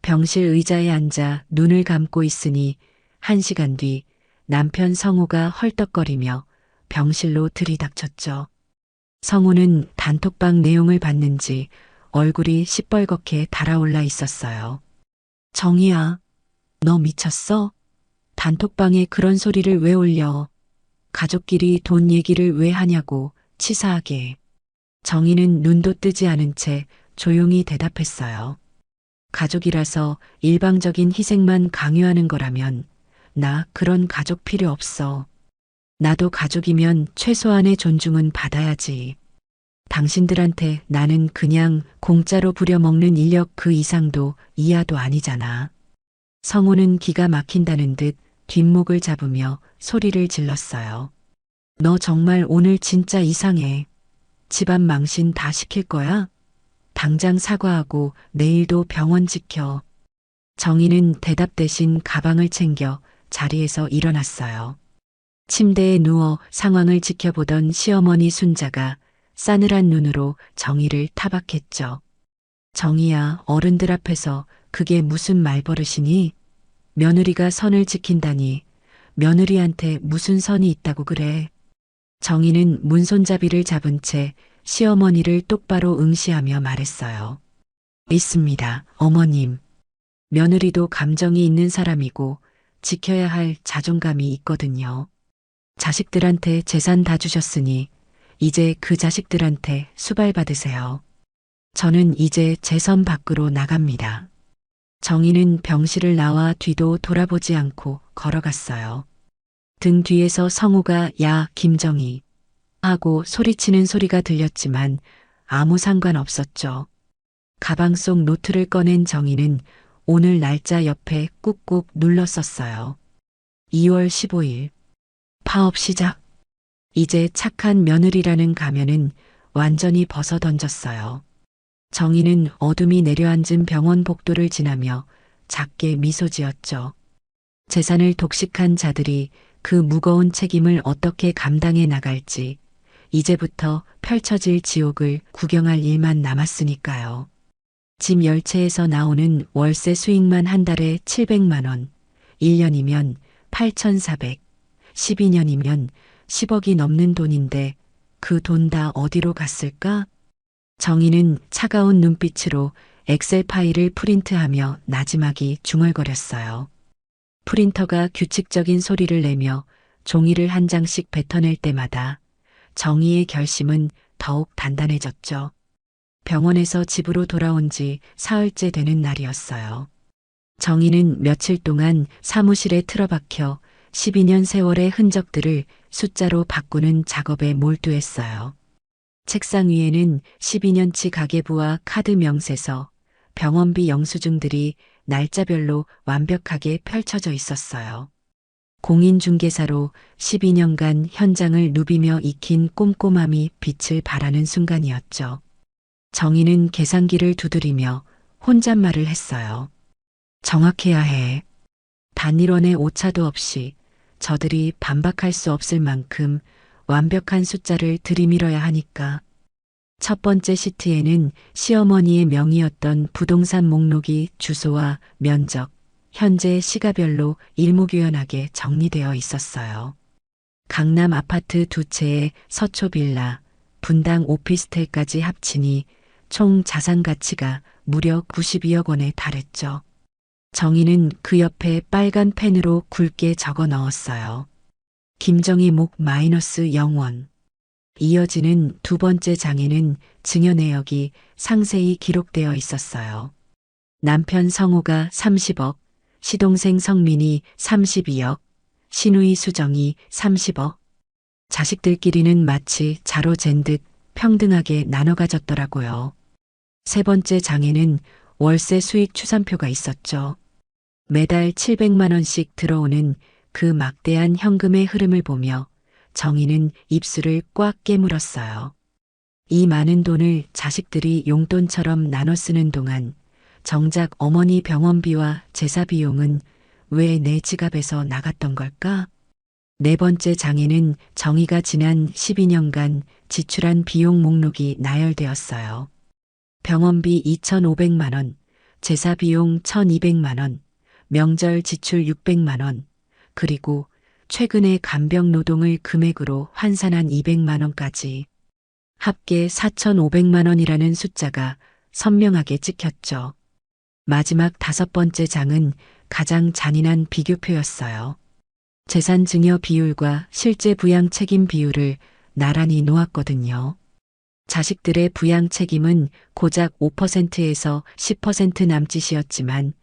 병실 의자에 앉아 눈을 감고 있으니 1시간 뒤 남편 성우가 헐떡거리며 병실로 들이닥쳤죠. 성우는 단톡방 내용을 봤는지 얼굴이 시뻘겋게 달아올라 있었어요. 정희야, 너 미쳤어? 단톡방에 그런 소리를 왜 올려? 가족끼리 돈 얘기를 왜 하냐고 치사하게. 정희는 눈도 뜨지 않은 채 조용히 대답했어요. 가족이라서 일방적인 희생만 강요하는 거라면 나 그런 가족 필요 없어. 나도 가족이면 최소한의 존중은 받아야지. 당신들한테 나는 그냥 공짜로 부려먹는 인력 그 이상도 이하도 아니잖아. 성우는 기가 막힌다는 듯 뒷목을 잡으며 소리를 질렀어요. 너 정말 오늘 진짜 이상해. 집안 망신 다 시킬 거야? 당장 사과하고 내일도 병원 지켜. 정희는 대답 대신 가방을 챙겨 자리에서 일어났어요. 침대에 누워 상황을 지켜보던 시어머니 순자가 싸늘한 눈으로 정희를 타박했죠. 정희야, 어른들 앞에서 그게 무슨 말버릇이니? 며느리가 선을 지킨다니 며느리한테 무슨 선이 있다고 그래. 정희는 문손잡이를 잡은 채 시어머니를 똑바로 응시하며 말했어요. 있습니다, 어머님. 며느리도 감정이 있는 사람이고 지켜야 할 자존감이 있거든요. 자식들한테 재산 다 주셨으니 이제 그 자식들한테 수발 받으세요. 저는 이제 제 선 밖으로 나갑니다. 정희는 병실을 나와 뒤도 돌아보지 않고 걸어갔어요. 등 뒤에서 성우가 야, 김정희 하고 소리치는 소리가 들렸지만 아무 상관없었죠. 가방 속 노트를 꺼낸 정희는 오늘 날짜 옆에 꾹꾹 눌렀었어요. 2월 15일. 파업 시작. 이제 착한 며느리라는 가면은 완전히 벗어던졌어요. 정희는 어둠이 내려앉은 병원 복도를 지나며 작게 미소 지었죠. 재산을 독식한 자들이 그 무거운 책임을 어떻게 감당해 나갈지 이제부터 펼쳐질 지옥을 구경할 일만 남았으니까요. 짐 열차에서 나오는 월세 수익만 한 달에 700만 원, 1년이면 8,400, 12년이면 10억이 넘는 돈인데 그 돈 다 어디로 갔을까? 정희는 차가운 눈빛으로 엑셀 파일을 프린트하며 나지막이 중얼거렸어요. 프린터가 규칙적인 소리를 내며 종이를 한 장씩 뱉어낼 때마다 정희의 결심은 더욱 단단해졌죠. 병원에서 집으로 돌아온 지 사흘째 되는 날이었어요. 정희는 며칠 동안 사무실에 틀어박혀 12년 세월의 흔적들을 숫자로 바꾸는 작업에 몰두했어요. 책상 위에는 12년치 가계부와 카드 명세서, 병원비 영수증들이 날짜별로 완벽하게 펼쳐져 있었어요. 공인중개사로 12년간 현장을 누비며 익힌 꼼꼼함이 빛을 발하는 순간이었죠. 정희는 계산기를 두드리며 혼잣말을 했어요. 정확해야 해. 단일원의 오차도 없이 저들이 반박할 수 없을 만큼 완벽한 숫자를 들이밀어야 하니까. 첫 번째 시트에는 시어머니의 명의였던 부동산 목록이 주소와 면적, 현재 시가별로 일목요연하게 정리되어 있었어요. 강남 아파트 2채에 서초 빌라, 분당 오피스텔까지 합치니 총 자산 가치가 무려 92억 원에 달했죠. 정희는 그 옆에 빨간 펜으로 굵게 적어 넣었어요. 김정희 목 마이너스 0원. 이어지는 두 번째 장에는 증여 내역이 상세히 기록되어 있었어요. 남편 성우가 30억, 시동생 성민이 32억, 시누이 수정이 30억. 자식들끼리는 마치 자로 잰 듯 평등하게 나눠 가졌더라고요. 세 번째 장에는 월세 수익 추산표가 있었죠. 매달 700만 원씩 들어오는 그 막대한 현금의 흐름을 보며 정희는 입술을 꽉 깨물었어요. 이 많은 돈을 자식들이 용돈처럼 나눠 쓰는 동안 정작 어머니 병원비와 제사 비용은 왜 내 지갑에서 나갔던 걸까? 네 번째 장에는 정희가 지난 12년간 지출한 비용 목록이 나열되었어요. 병원비 2,500만 원, 제사 비용 1,200만 원, 명절 지출 600만 원, 그리고 최근에 간병 노동을 금액으로 환산한 200만 원까지 합계 4,500만 원이라는 숫자가 선명하게 찍혔죠. 마지막 5번째 장은 가장 잔인한 비교표였어요. 재산 증여 비율과 실제 부양 책임 비율을 나란히 놓았거든요. 자식들의 부양 책임은 고작 5%에서 10% 남짓이었지만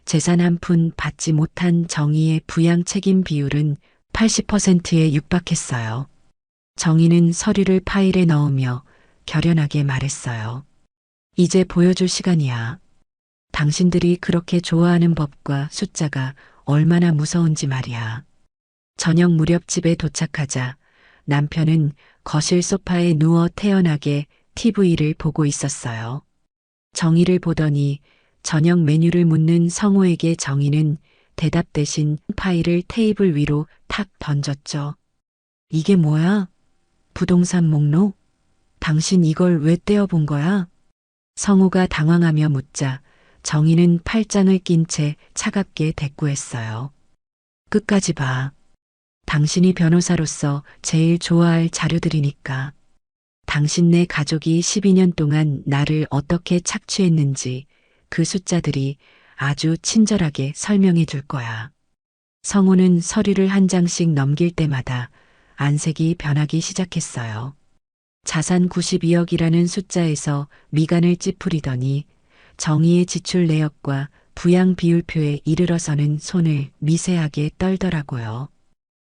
재산 한 푼 받지 못한 정희의 부양 책임 비율은 80%에 육박했어요. 정희는 서류를 파일에 넣으며 결연하게 말했어요. 이제 보여줄 시간이야. 당신들이 그렇게 좋아하는 법과 숫자가 얼마나 무서운지 말이야. 저녁 무렵 집에 도착하자 남편은 거실 소파에 누워 태연하게 TV를 보고 있었어요. 정희를 보더니 저녁 메뉴를 묻는 성호에게 정희는 대답 대신 파일을 테이블 위로 탁 던졌죠. 이게 뭐야? 부동산 목록? 당신 이걸 왜 떼어본 거야? 성호가 당황하며 묻자 정희는 팔짱을 낀 채 차갑게 대꾸했어요. 끝까지 봐. 당신이 변호사로서 제일 좋아할 자료들이니까. 당신네 가족이 12년 동안 나를 어떻게 착취했는지 그 숫자들이 아주 친절하게 설명해 줄 거야. 성호는 서류를 한 장씩 넘길 때마다 안색이 변하기 시작했어요. 자산 92억이라는 숫자에서 미간을 찌푸리더니 정희의 지출 내역과 부양 비율표에 이르러서는 손을 미세하게 떨더라고요.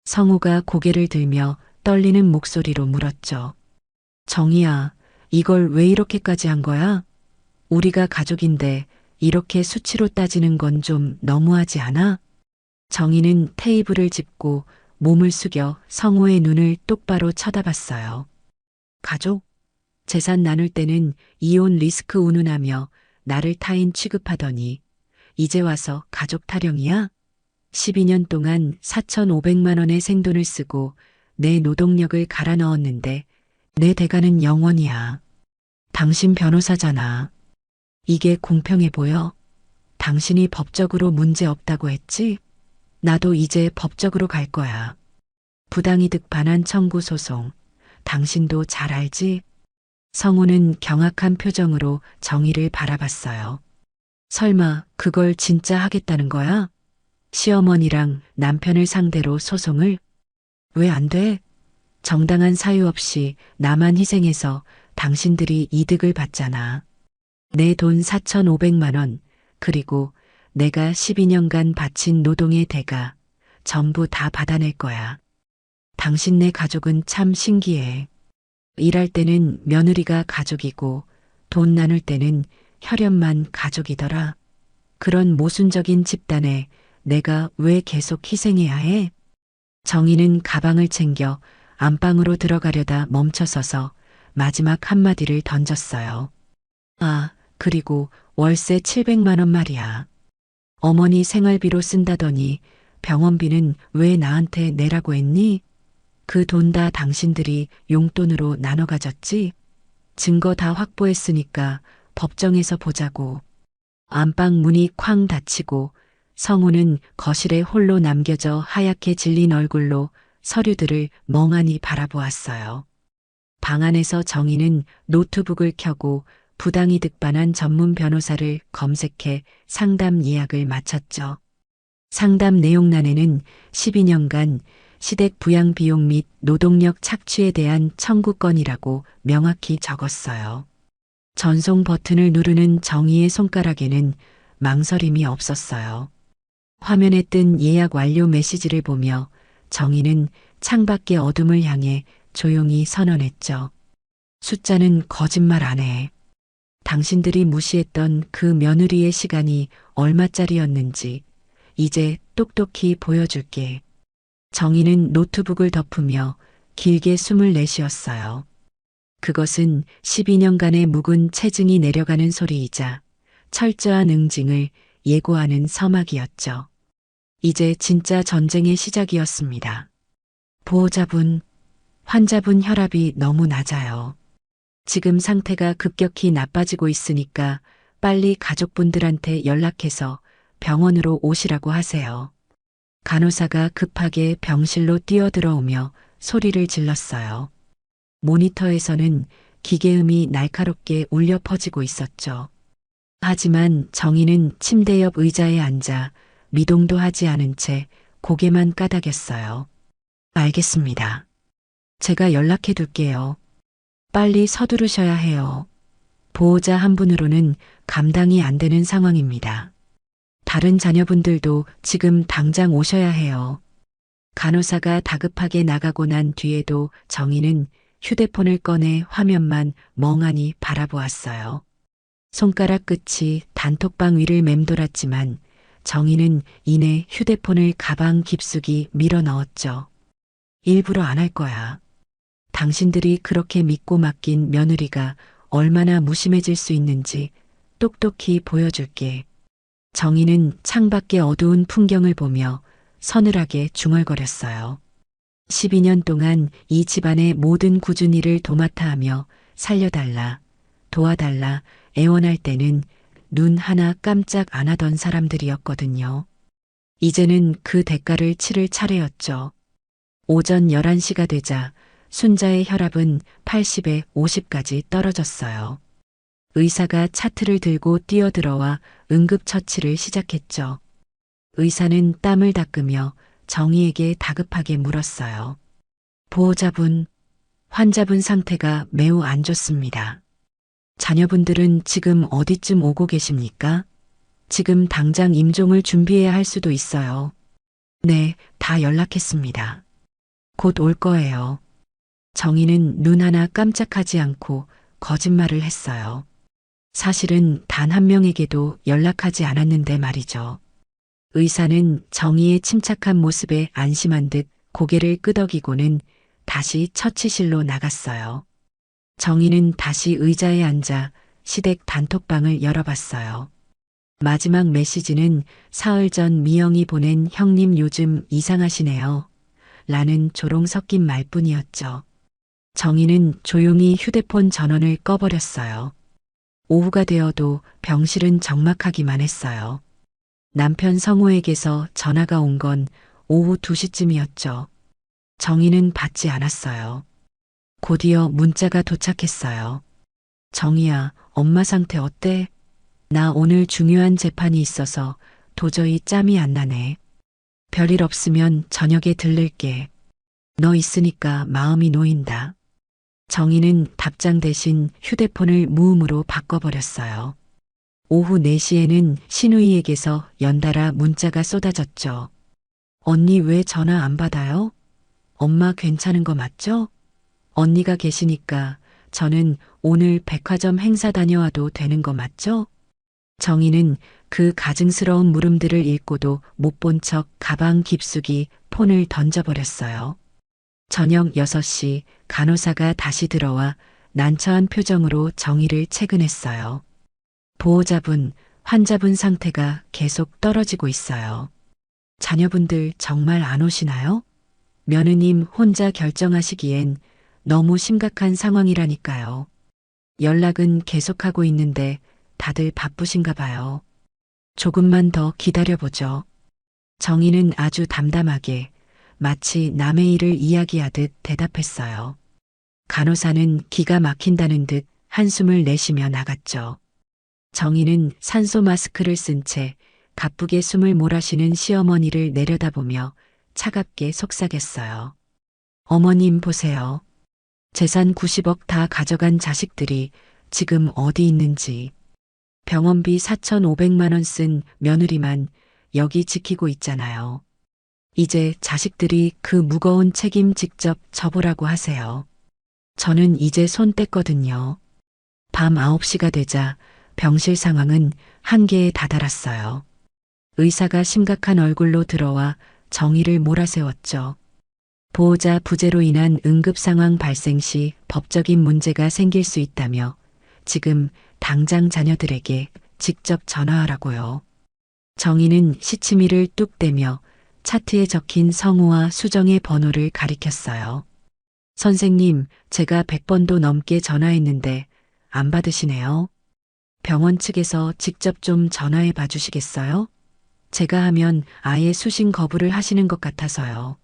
성호가 고개를 들며 떨리는 목소리로 물었죠. 정희야, 이걸 왜 이렇게까지 한 거야? 우리가 가족인데 이렇게 수치로 따지는 건 좀 너무하지 않아? 정희는 테이블을 짚고 몸을 숙여 성호의 눈을 똑바로 쳐다봤어요. 가족? 재산 나눌 때는 이혼 리스크 운운하며 나를 타인 취급하더니 이제 와서 가족 타령이야? 12년 동안 4,500만 원의 생돈을 쓰고 내 노동력을 갈아 넣었는데 내 대가는 0원이야. 당신 변호사잖아. 이게 공평해 보여? 당신이 법적으로 문제 없다고 했지? 나도 이제 법적으로 갈 거야. 부당이득 반환 청구 소송. 당신도 잘 알지? 성우는 경악한 표정으로 정희를 바라봤어요. 설마 그걸 진짜 하겠다는 거야? 시어머니랑 남편을 상대로 소송을? 왜 안 돼? 정당한 사유 없이 나만 희생해서 당신들이 이득을 받잖아. 내 돈 4,500만 원, 그리고 내가 12년간 바친 노동의 대가 전부 다 받아낼 거야. 당신네 가족은 참 신기해. 일할 때는 며느리가 가족이고 돈 나눌 때는 혈연만 가족이더라. 그런 모순적인 집단에 내가 왜 계속 희생해야 해? 정희는 가방을 챙겨 안방으로 들어가려다 멈춰서서 마지막 한마디를 던졌어요. 아, 그리고 월세 700만 원 말이야. 어머니 생활비로 쓴다더니 병원비는 왜 나한테 내라고 했니? 그 돈 다 당신들이 용돈으로 나눠 가졌지? 증거 다 확보했으니까 법정에서 보자고. 안방 문이 쾅 닫히고 성우는 거실에 홀로 남겨져 하얗게 질린 얼굴로 서류들을 멍하니 바라보았어요. 방 안에서 정희는 노트북을 켜고 부당이득 반환 전문 변호사를 검색해 상담 예약을 마쳤죠. 상담 내용란에는 12년간 시댁 부양 비용 및 노동력 착취에 대한 청구건이라고 명확히 적었어요. 전송 버튼을 누르는 정희의 손가락에는 망설임이 없었어요. 화면에 뜬 예약 완료 메시지를 보며 정희는 창밖의 어둠을 향해 조용히 선언했죠. 숫자는 거짓말 안 해. 당신들이 무시했던 그 며느리의 시간이 얼마짜리였는지 이제 똑똑히 보여줄게. 정희는 노트북을 덮으며 길게 숨을 내쉬었어요. 그것은 12년간의 묵은 체증이 내려가는 소리이자 철저한 응징을 예고하는 서막이었죠. 이제 진짜 전쟁의 시작이었습니다. 보호자분, 환자분 혈압이 너무 낮아요. 지금 상태가 급격히 나빠지고 있으니까 빨리 가족분들한테 연락해서 병원으로 오시라고 하세요. 간호사가 급하게 병실로 뛰어들어오며 소리를 질렀어요. 모니터에서는 기계음이 날카롭게 울려 퍼지고 있었죠. 하지만 정희는 침대 옆 의자에 앉아 미동도 하지 않은 채 고개만 까닥였어요. 알겠습니다. 제가 연락해 둘게요. 빨리 서두르셔야 해요. 보호자 한 분으로는 감당이 안 되는 상황입니다. 다른 자녀분들도 지금 당장 오셔야 해요. 간호사가 다급하게 나가고 난 뒤에도 정희는 휴대폰을 꺼내 화면만 멍하니 바라보았어요. 손가락 끝이 단톡방 위를 맴돌았지만 정희는 이내 휴대폰을 가방 깊숙이 밀어 넣었죠. 일부러 안 할 거야. 당신들이 그렇게 믿고 맡긴 며느리가 얼마나 무심해질 수 있는지 똑똑히 보여줄게. 정희는 창밖의 어두운 풍경을 보며 서늘하게 중얼거렸어요. 12년 동안 이 집안의 모든 굳은 일을 도맡아 하며 살려달라, 도와달라 애원할 때는 눈 하나 깜짝 안 하던 사람들이었거든요. 이제는 그 대가를 치를 차례였죠. 오전 11시가 되자 순자의 혈압은 80에 50까지 떨어졌어요. 의사가 차트를 들고 뛰어들어와 응급처치를 시작했죠. 의사는 땀을 닦으며 정희에게 다급하게 물었어요. 보호자분, 환자분 상태가 매우 안 좋습니다. 자녀분들은 지금 어디쯤 오고 계십니까? 지금 당장 임종을 준비해야 할 수도 있어요. 네, 다 연락했습니다. 곧 올 거예요. 정희는 눈 하나 깜짝하지 않고 거짓말을 했어요. 사실은 단 한 명에게도 연락하지 않았는데 말이죠. 의사는 정희의 침착한 모습에 안심한 듯 고개를 끄덕이고는 다시 처치실로 나갔어요. 정희는 다시 의자에 앉아 시댁 단톡방을 열어봤어요. 마지막 메시지는 사흘 전 미영이 보낸 형님 요즘 이상하시네요. 라는 조롱 섞인 말뿐이었죠. 정희는 조용히 휴대폰 전원을 꺼버렸어요. 오후가 되어도 병실은 적막하기만 했어요. 남편 성호에게서 전화가 온 건 오후 2시쯤이었죠. 정희는 받지 않았어요. 곧이어 문자가 도착했어요. 정희야, 엄마 상태 어때? 나 오늘 중요한 재판이 있어서 도저히 짬이 안 나네. 별일 없으면 저녁에 들를게. 너 있으니까 마음이 놓인다. 정희는 답장 대신 휴대폰을 무음으로 바꿔버렸어요. 오후 4시에는 신우이에게서 연달아 문자가 쏟아졌죠. 언니 왜 전화 안 받아요? 엄마 괜찮은 거 맞죠? 언니가 계시니까 저는 오늘 백화점 행사 다녀와도 되는 거 맞죠? 정희는 그 가증스러운 물음들을 읽고도 못 본 척 가방 깊숙이 폰을 던져버렸어요. 저녁 6시 간호사가 다시 들어와 난처한 표정으로 정희를 체근했어요. 보호자분, 환자분 상태가 계속 떨어지고 있어요. 자녀분들 정말 안 오시나요? 며느님 혼자 결정하시기엔 너무 심각한 상황이라니까요. 연락은 계속하고 있는데 다들 바쁘신가 봐요. 조금만 더 기다려보죠. 정희는 아주 담담하게 마치 남의 일을 이야기하듯 대답했어요. 간호사는 기가 막힌다는 듯 한숨을 내쉬며 나갔죠. 정희는 산소 마스크를 쓴 채 가쁘게 숨을 몰아쉬는 시어머니를 내려다보며 차갑게 속삭였어요. 어머님 보세요. 재산 90억 다 가져간 자식들이 지금 어디 있는지. 병원비 4,500만 원 쓴 며느리만 여기 지키고 있잖아요. 이제 자식들이 그 무거운 책임 직접 져보라고 하세요. 저는 이제 손 뗐거든요. 밤 9시가 되자 병실 상황은 한계에 다다랐어요. 의사가 심각한 얼굴로 들어와 정희를 몰아세웠죠. 보호자 부재로 인한 응급 상황 발생 시 법적인 문제가 생길 수 있다며 지금 당장 자녀들에게 직접 전화하라고요. 정희는 시치미를 뚝 떼며 차트에 적힌 성우와 수정의 번호를 가리켰어요. 선생님, 제가 100번도 넘게 전화했는데 안 받으시네요. 병원 측에서 직접 좀 전화해 봐 주시겠어요? 제가 하면 아예 수신 거부를 하시는 것 같아서요.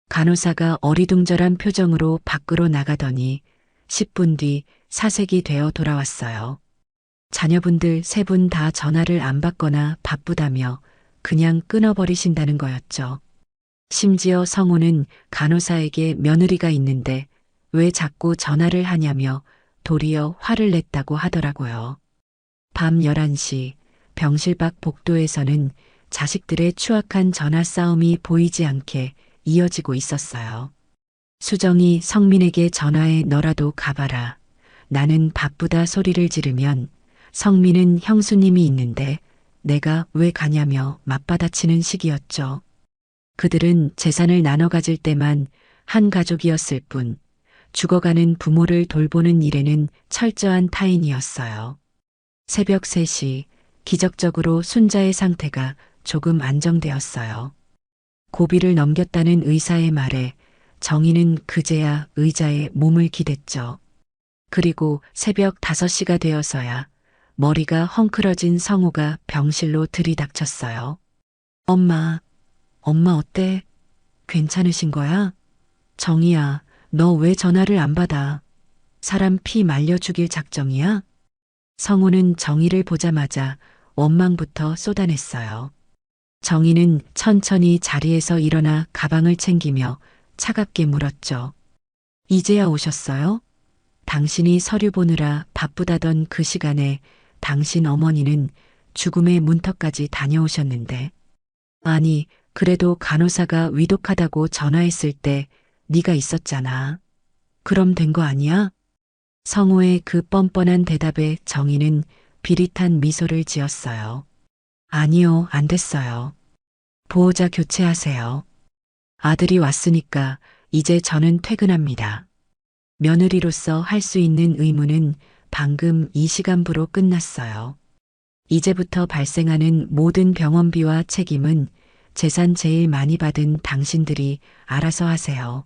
간호사가 어리둥절한 표정으로 밖으로 나가더니 10분 뒤 사색이 되어 돌아왔어요. 자녀분들 3분 다 전화를 안 받거나 바쁘다며 그냥 끊어버리신다는 거였죠. 심지어 성우는 간호사에게 며느리가 있는데 왜 자꾸 전화를 하냐며 도리어 화를 냈다고 하더라고요. 밤 11시 병실 밖 복도에서는 자식들의 추악한 전화 싸움이 보이지 않게 이어지고 있었어요. 수정이 성민에게 전화해 너라도 가봐라. 나는 바쁘다 소리를 지르면 성민은 형수님이 있는데 내가 왜 가냐며 맞받아치는 시기였죠. 그들은 재산을 나눠 가질 때만 한 가족이었을 뿐 죽어가는 부모를 돌보는 일에는 철저한 타인이었어요. 새벽 3시 기적적으로 순자의 상태가 조금 안정되었어요. 고비를 넘겼다는 의사의 말에 정희는 그제야 의자에 몸을 기댔죠. 그리고 새벽 5시가 되어서야 머리가 헝클어진 성우가 병실로 들이닥쳤어요. 엄마, 엄마 어때? 괜찮으신 거야? 정희야, 너 왜 전화를 안 받아? 사람 피 말려 죽일 작정이야? 성우는 정희를 보자마자 원망부터 쏟아냈어요. 정희는 천천히 자리에서 일어나 가방을 챙기며 차갑게 물었죠. 이제야 오셨어요? 당신이 서류 보느라 바쁘다던 그 시간에 당신 어머니는 죽음의 문턱까지 다녀오셨는데. 아니, 그래도 간호사가 위독하다고 전화했을 때 네가 있었잖아. 그럼 된 거 아니야? 성우의 그 뻔뻔한 대답에 정희는 비릿한 미소를 지었어요. 아니요, 안 됐어요. 보호자 교체하세요. 아들이 왔으니까 이제 저는 퇴근합니다. 며느리로서 할 수 있는 의무는 방금 이 시간부로 끝났어요. 이제부터 발생하는 모든 병원비와 책임은 재산 제일 많이 받은 당신들이 알아서 하세요.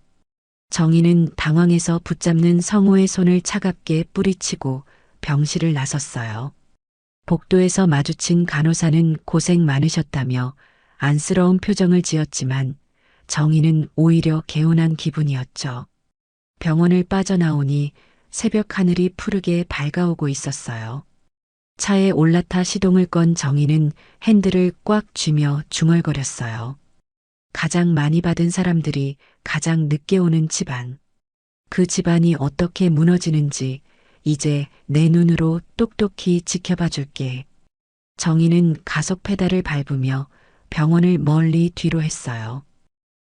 정희는 당황해서 붙잡는 성우의 손을 차갑게 뿌리치고 병실을 나섰어요. 복도에서 마주친 간호사는 고생 많으셨다며 안쓰러운 표정을 지었지만 정희는 오히려 개운한 기분이었죠. 병원을 빠져나오니 새벽 하늘이 푸르게 밝아오고 있었어요. 차에 올라타 시동을 건 정희는 핸들을 꽉 쥐며 중얼거렸어요. 가장 많이 받은 사람들이 가장 늦게 오는 집안. 그 집안이 어떻게 무너지는지 이제 내 눈으로 똑똑히 지켜봐 줄게. 정희는 가속 페달을 밟으며 병원을 멀리 뒤로 했어요.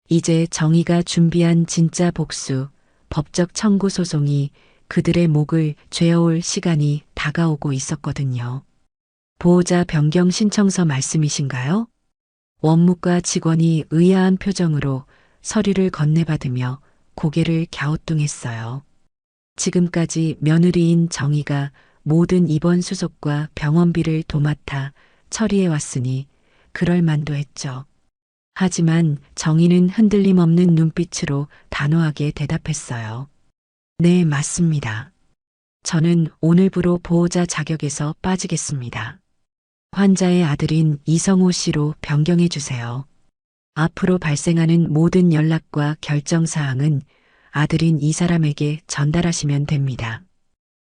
이제 정희가 준비한 진짜 복수, 법적 청구 소송이 그들의 목을 죄어올 시간이 다가오고 있었거든요. 보호자 변경 신청서 말씀이신가요? 원무과 직원이 의아한 표정으로 서류를 건네받으며 고개를 갸우뚱했어요. 지금까지 며느리인 정희가 모든 입원 수속과 병원비를 도맡아 처리해 왔으니 그럴 만도 했죠. 하지만 정희는 흔들림 없는 눈빛으로 단호하게 대답했어요. 네, 맞습니다. 저는 오늘부로 보호자 자격에서 빠지겠습니다. 환자의 아들인 이성호 씨로 변경해 주세요. 앞으로 발생하는 모든 연락과 결정 사항은 아들인 이 사람에게 전달하시면 됩니다.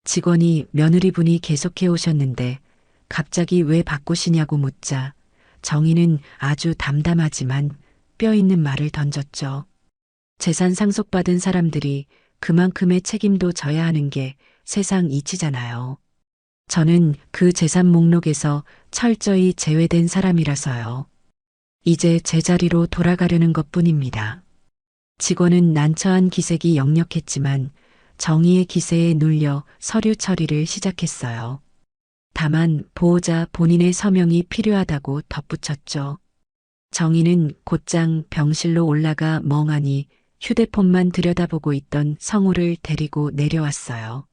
직원이 며느리분이 계속해 오셨는데 갑자기 왜 바꾸시냐고 묻자 정희는 아주 담담하지만 뼈 있는 말을 던졌죠. 재산 상속받은 사람들이 그만큼의 책임도 져야 하는 게 세상 이치잖아요. 저는 그 재산 목록에서 철저히 제외된 사람이라서요. 이제 제자리로 돌아가려는 것뿐입니다. 직원은 난처한 기색이 역력했지만 정의의 기세에 눌려 서류 처리를 시작했어요. 다만 보호자 본인의 서명이 필요하다고 덧붙였죠. 정의는 곧장 병실로 올라가 멍하니 휴대폰만 들여다보고 있던 성우를 데리고 내려왔어요.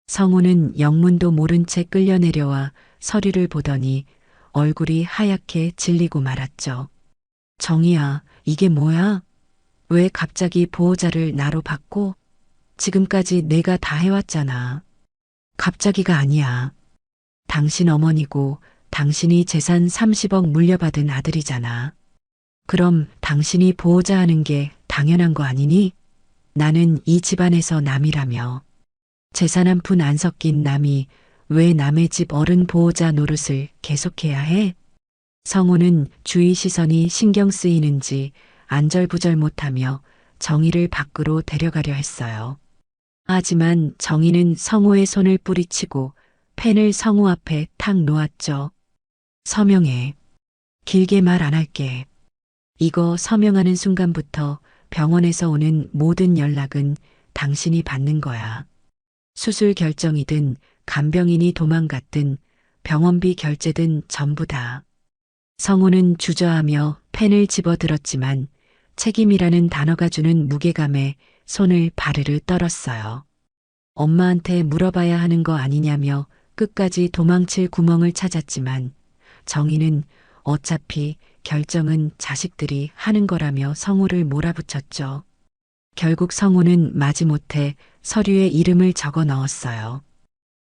성우는 영문도 모른 채 끌려 내려와 서류를 보더니 얼굴이 하얗게 질리고 말았죠. 정희야, 이게 뭐야? 왜 갑자기 보호자를 나로 바꿔? 지금까지 내가 다 해왔잖아. 갑자기가 아니야. 당신 어머니고 당신이 재산 30억 물려받은 아들이잖아. 그럼 당신이 보호자 하는 게 당연한 거 아니니? 나는 이 집안에서 남이라며. 재산 한 푼 안 섞인 남이 왜 남의 집 어른 보호자 노릇을 계속해야 해? 성호는 주위 시선이 신경 쓰이는지 안절부절 못하며 정희를 밖으로 데려가려 했어요. 하지만 정희는 성호의 손을 뿌리치고 펜을 성호 앞에 탁 놓았죠. 서명해. 길게 말 안 할게. 이거 서명하는 순간부터 병원에서 오는 모든 연락은 당신이 받는 거야. 수술 결정이든 간병인이 도망갔든 병원비 결제든 전부 다. 성호는 주저하며 펜을 집어들었지만 책임이라는 단어가 주는 무게감에 손을 바르르 떨었어요. 엄마한테 물어봐야 하는 거 아니냐며 끝까지 도망칠 구멍을 찾았지만 정희는 어차피 결정은 자식들이 하는 거라며 성호를 몰아붙였죠. 결국 성호는 마지못해 서류에 이름을 적어 넣었어요.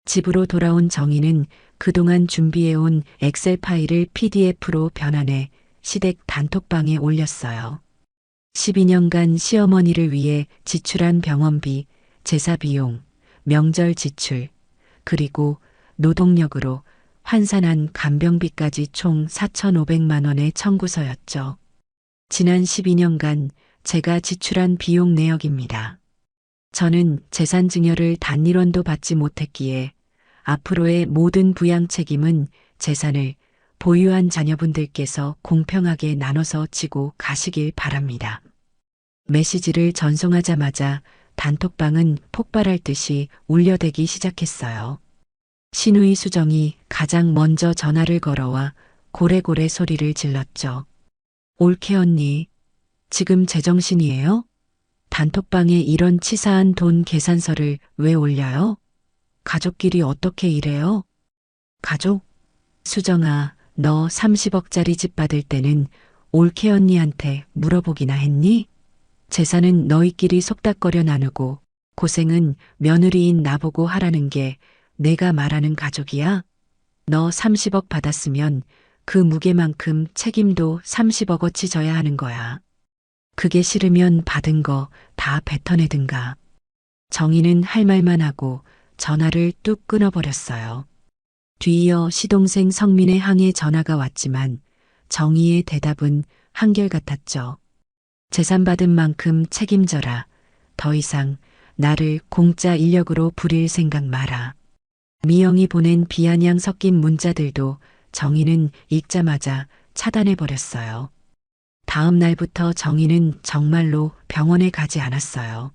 집으로 돌아온 정희는 그동안 준비해온 엑셀 파일을 PDF로 변환해 시댁 단톡방에 올렸어요. 12년간 시어머니를 위해 지출한 병원비, 제사비용, 명절 지출, 그리고 노동력으로 환산한 간병비까지 총 4,500만 원의 청구서였죠. 지난 12년간 제가 지출한 비용 내역입니다. 저는 재산 증여를 단일원도 받지 못했기에 앞으로의 모든 부양 책임은 재산을 보유한 자녀분들께서 공평하게 나눠서 지고 가시길 바랍니다. 메시지를 전송하자마자 단톡방은 폭발할 듯이 울려대기 시작했어요. 신우이 수정이 가장 먼저 전화를 걸어와 고래고래 소리를 질렀죠. 올케 언니, 지금 제정신이에요? 단톡방에 이런 치사한 돈 계산서를 왜 올려요? 가족끼리 어떻게 이래요? 가족? 수정아, 너 30억짜리 집 받을 때는 올케 언니한테 물어보기나 했니? 재산은 너희끼리 속닥거려 나누고 고생은 며느리인 나보고 하라는 게 내가 말하는 가족이야? 너 30억 받았으면 그 무게만큼 책임도 30억어치 져야 하는 거야. 그게 싫으면 받은 거 다 뱉어내든가. 정희는 할 말만 하고 전화를 뚝 끊어버렸어요. 뒤이어 시동생 성민의 항해 전화가 왔지만 정희의 대답은 한결같았죠. 재산 받은 만큼 책임져라. 더 이상 나를 공짜 인력으로 부릴 생각 마라. 미영이 보낸 비아냥 섞인 문자들도 정희는 읽자마자 차단해버렸어요. 다음 날부터 정희는 정말로 병원에 가지 않았어요.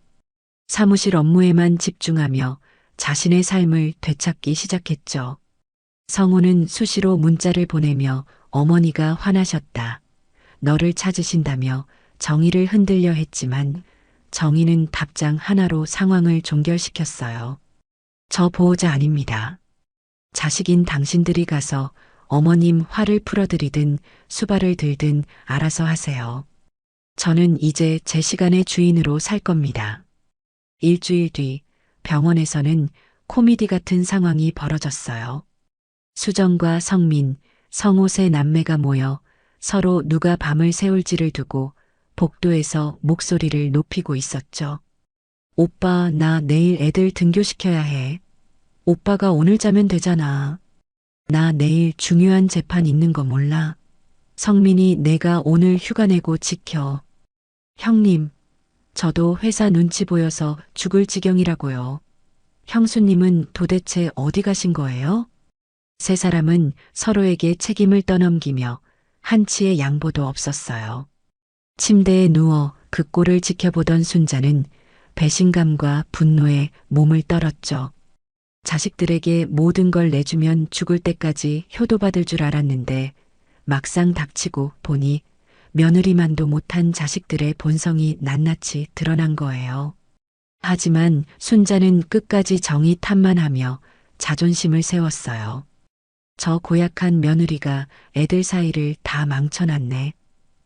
사무실 업무에만 집중하며 자신의 삶을 되찾기 시작했죠. 성우는 수시로 문자를 보내며 어머니가 화나셨다. 너를 찾으신다며 정희를 흔들려 했지만 정희는 답장 하나로 상황을 종결시켰어요. 저 보호자 아닙니다. 자식인 당신들이 가서 어머님 화를 풀어드리든 수발을 들든 알아서 하세요. 저는 이제 제 시간의 주인으로 살 겁니다. 일주일 뒤 병원에서는 코미디 같은 상황이 벌어졌어요. 수정과 성민, 성호 세 남매가 모여 서로 누가 밤을 새울지를 두고 복도에서 목소리를 높이고 있었죠. 오빠, 나 내일 애들 등교시켜야 해. 오빠가 오늘 자면 되잖아. 나 내일 중요한 재판 있는 거 몰라. 성민이 내가 오늘 휴가 내고 지켜. 형님, 저도 회사 눈치 보여서 죽을 지경이라고요. 형수님은 도대체 어디 가신 거예요? 세 사람은 서로에게 책임을 떠넘기며 한치의 양보도 없었어요. 침대에 누워 그 꼴을 지켜보던 순자는 배신감과 분노에 몸을 떨었죠. 자식들에게 모든 걸 내주면 죽을 때까지 효도받을 줄 알았는데 막상 닥치고 보니 며느리만도 못한 자식들의 본성이 낱낱이 드러난 거예요. 하지만 순자는 끝까지 정의 탓만하며 자존심을 세웠어요. 저 고약한 며느리가 애들 사이를 다 망쳐놨네.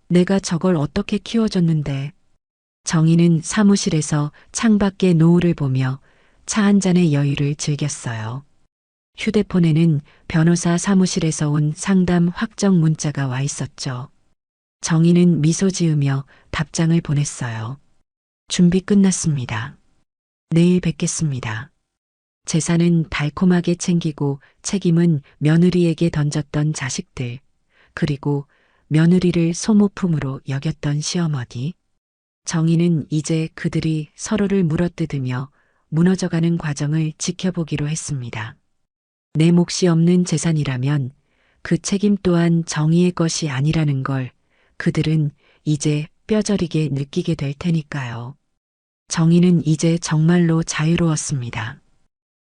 내가 저걸 어떻게 키워줬는데. 정희는 사무실에서 창밖의 노을을 보며 차 한 잔의 여유를 즐겼어요. 휴대폰에는 변호사 사무실에서 온 상담 확정 문자가 와 있었죠. 정희는 미소 지으며 답장을 보냈어요. 준비 끝났습니다. 내일 뵙겠습니다. 재산은 달콤하게 챙기고 책임은 며느리에게 던졌던 자식들, 그리고 며느리를 소모품으로 여겼던 시어머니. 정희는 이제 그들이 서로를 물어뜯으며 무너져가는 과정을 지켜보기로 했습니다. 내 몫이 없는 재산이라면 그 책임 또한 정의의 것이 아니라는 걸 그들은 이제 뼈저리게 느끼게 될 테니까요. 정의는 이제 정말로 자유로웠습니다.